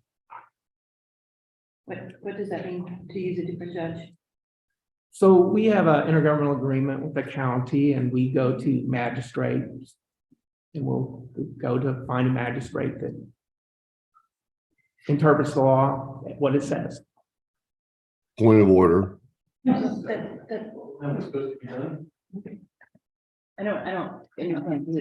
What does that mean, to use a different judge? So we have an intergovernmental agreement with the county, and we go to magistrates, and we'll go to find a magistrate that interprets the law, what it says. Point of order. I don't understand, because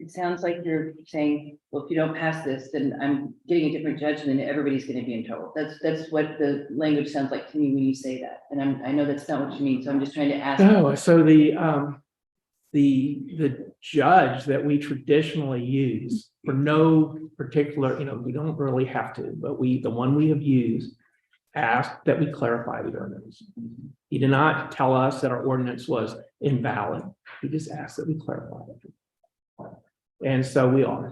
it sounds like you're saying, well, if you don't pass this, then I'm getting a different judge, and then everybody's gonna be in trouble. That's what the language sounds like to me when you say that. And I know that's not what you mean, so I'm just trying to ask. No, so the judge that we traditionally use for no particular, we don't really have to, but the one we have used asked that we clarify the ordinance. He did not tell us that our ordinance was invalid. He just asked that we clarify it. And so we are.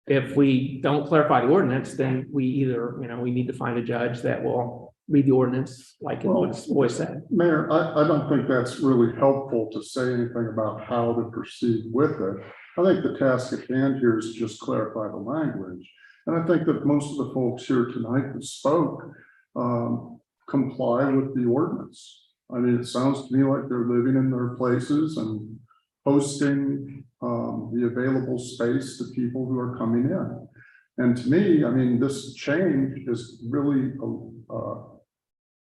If we don't clarify the ordinance, then we either, we need to find a judge that will read the ordinance like it's always said. Mayor, I don't think that's really helpful to say anything about how to proceed with it. I think the task at hand here is just clarify the language. And I think that most of the folks here tonight that spoke comply with the ordinance. I mean, it sounds to me like they're living in their places and posting the available space to people who are coming in. And to me, I mean, this change is really,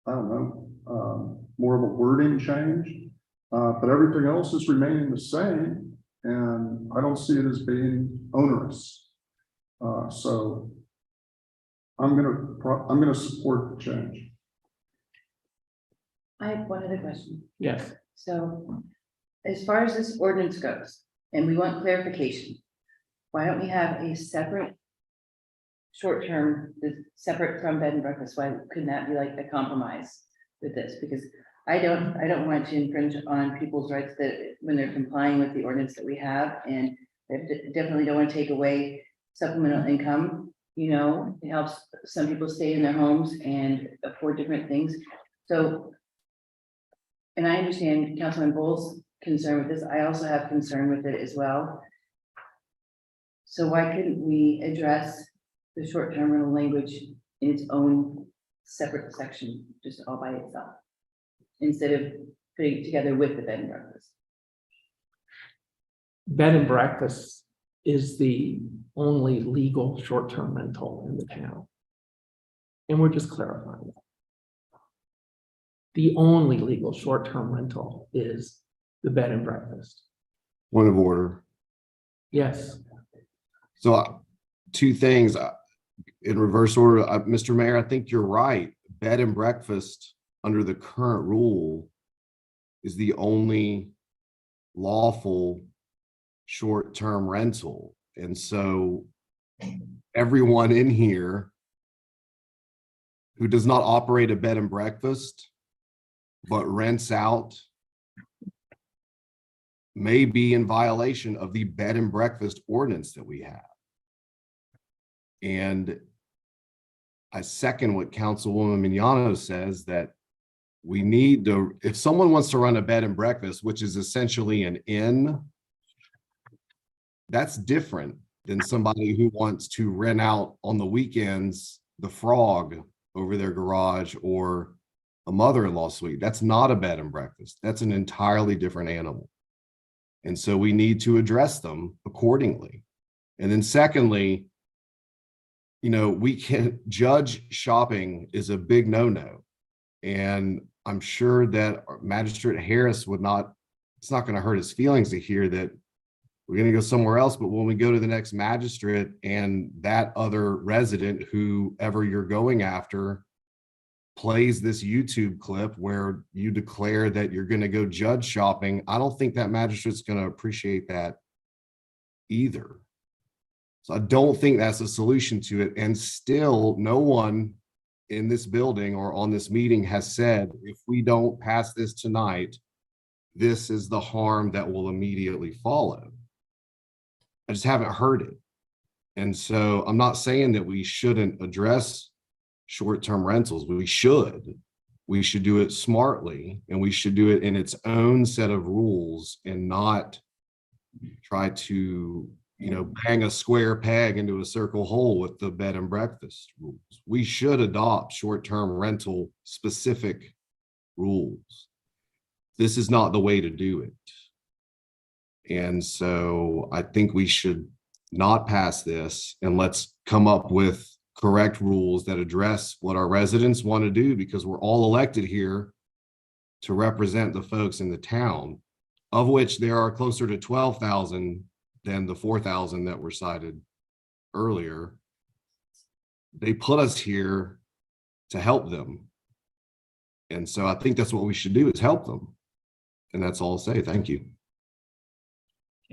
I don't know, more of a wording change. But everything else is remaining the same, and I don't see it as being onerous. So I'm gonna support the change. I have one other question. Yes. So as far as this ordinance goes, and we want clarification, why don't we have a separate short-term, separate from bed and breakfast? Why couldn't that be like a compromise with this? Because I don't want to infringe on people's rights that when they're complying with the ordinance that we have, and I definitely don't want to take away supplemental income. You know, it helps some people stay in their homes and afford different things. So, and I understand Councilman Bull's concern with this. I also have concern with it as well. So why couldn't we address the short-term rental language in its own separate section, just all by itself, instead of putting it together with the bed and breakfast? Bed and breakfast is the only legal short-term rental in the town. And we're just clarifying that. The only legal short-term rental is the bed and breakfast. Point of order. Yes. So two things in reverse order. Mr. Mayor, I think you're right. Bed and breakfast under the current rule is the only lawful short-term rental. And so everyone in here who does not operate a bed and breakfast but rents out may be in violation of the bed and breakfast ordinance that we have. And I second what Councilwoman Mignano says, that we need to, if someone wants to run a bed and breakfast, which is essentially an inn, that's different than somebody who wants to rent out on the weekends the Frog over their garage or a mother-in-law suite. That's not a bed and breakfast. That's an entirely different animal. And so we need to address them accordingly. And then secondly, you know, we can judge shopping is a big no-no. And I'm sure that Magistrate Harris would not, it's not going to hurt his feelings to hear that we're going to go somewhere else. But when we go to the next magistrate and that other resident, whoever you're going after, plays this YouTube clip where you declare that you're going to go judge shopping, I don't think that magistrate's going to appreciate that either. So I don't think that's a solution to it. And still, no one in this building or on this meeting has said, if we don't pass this tonight, this is the harm that will immediately follow. I just haven't heard it. And so I'm not saying that we shouldn't address short-term rentals. We should do it smartly, and we should do it in its own set of rules and not try to, you know, bang a square peg into a circle hole with the bed and breakfast rules. We should adopt short-term rental specific rules. This is not the way to do it. And so I think we should not pass this, and let's come up with correct rules that address what our residents want to do, because we're all elected here to represent the folks in the town, of which there are closer to 12,000 than the 4,000 that were cited earlier. They put us here to help them. And so I think that's what we should do, is help them. And that's all I'll say. Thank you.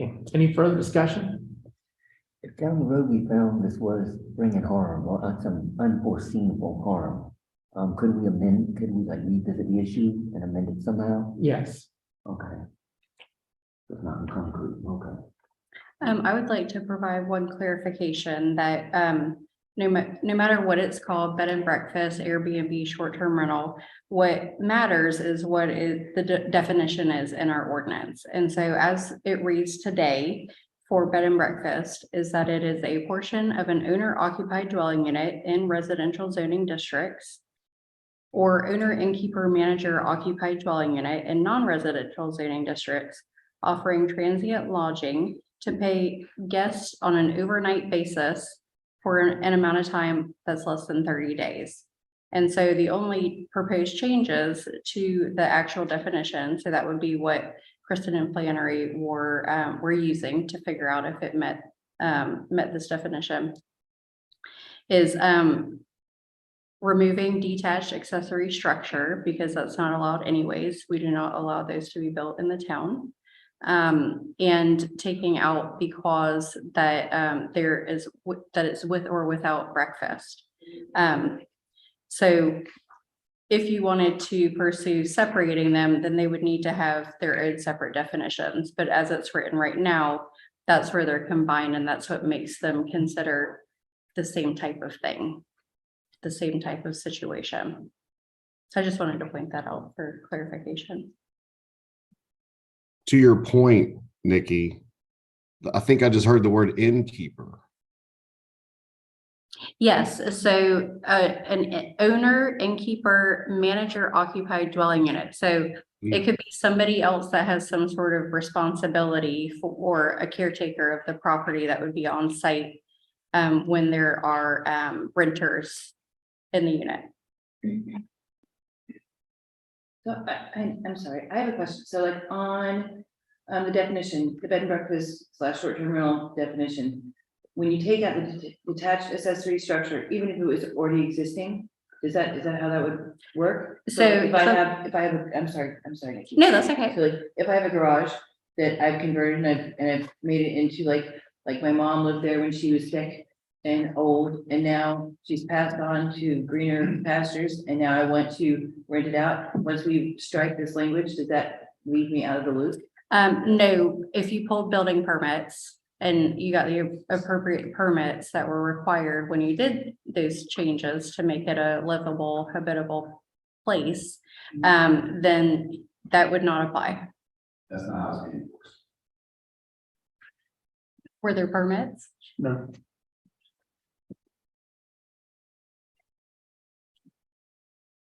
Okay. Any further discussion? If down the road we found this was bringing harm or some unforeseeable harm, could we like revisit the issue and amend it somehow? Yes. Okay. It's not in concrete, okay. I would like to provide one clarification that no matter what it's called, bed and breakfast, Airbnb, short-term rental, what matters is what the definition is in our ordinance. And so as it reads today, for bed and breakfast is that it is a portion of an owner occupied dwelling unit in residential zoning districts or owner innkeeper manager occupied dwelling unit in non-residential zoning districts, offering transient lodging to pay guests on an overnight basis for an amount of time that's less than 30 days. And so the only proposed changes to the actual definition, so that would be what Kristen and Flannery were using to figure out if it met this definition, is removing detached accessory structure, because that's not allowed anyways. We do not allow those to be built in the town. And taking out because that that it's with or without breakfast. So if you wanted to pursue separating them, then they would need to have their own separate definitions. But as it's written right now, that's where they're combined, and that's what makes them consider the same type of thing, the same type of situation. So I just wanted to point that out for clarification. To your point, Nikki, I think I just heard the word innkeeper. Yes, so an owner, innkeeper, manager occupied dwelling unit. So it could be somebody else that has some sort of responsibility for, or a caretaker of the property that would be on site when there are renters in the unit. So I'm sorry, I have a question. So like on the definition, the bed and breakfast / short-term rental definition, when you take out the detached accessory structure, even if it was already existing, is that how that would work? So if I have, I'm sorry, Nikki. No, that's okay. So like, if I have a garage that I've converted and I've made it into like my mom lived there when she was sick and old, and now she's passed on to greener pastures, and now I want to rent it out. Once we strike this language, does that leave me out of the loop? No, if you pulled building permits and you got the appropriate permits that were required when you did those changes to make it a livable, habitable place, then that would not apply. That's not how it's being enforced. Were there permits? No.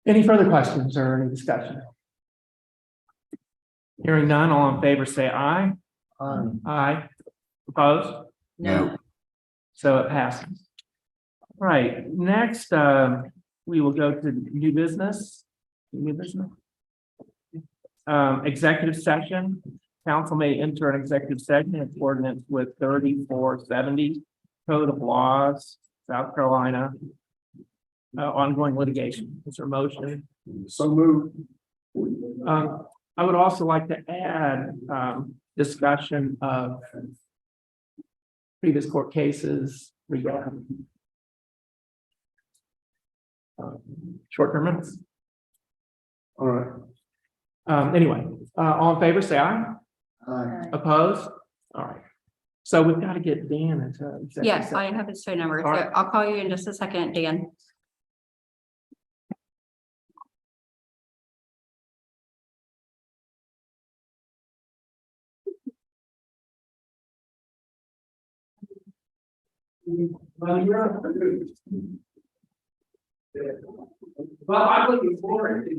Any further questions or any discussion? Hearing none, all in favor, say aye. Aye. Opposed? No. So it passes. Right, next, we will go to new business. New business. Executive session. Council may enter an executive session in accordance with 3470 Code of Laws, South Carolina. Ongoing litigation. Is there a motion? So moved. I would also like to add discussion of previous court cases regarding short-term rentals. All right. Anyway, all in favor, say aye. Aye. Opposed? All right. So we've got to get Dan into executive Yes, I session. have his phone number. So All right. I'll call you in just a second, Dan. Well, I'm looking forward to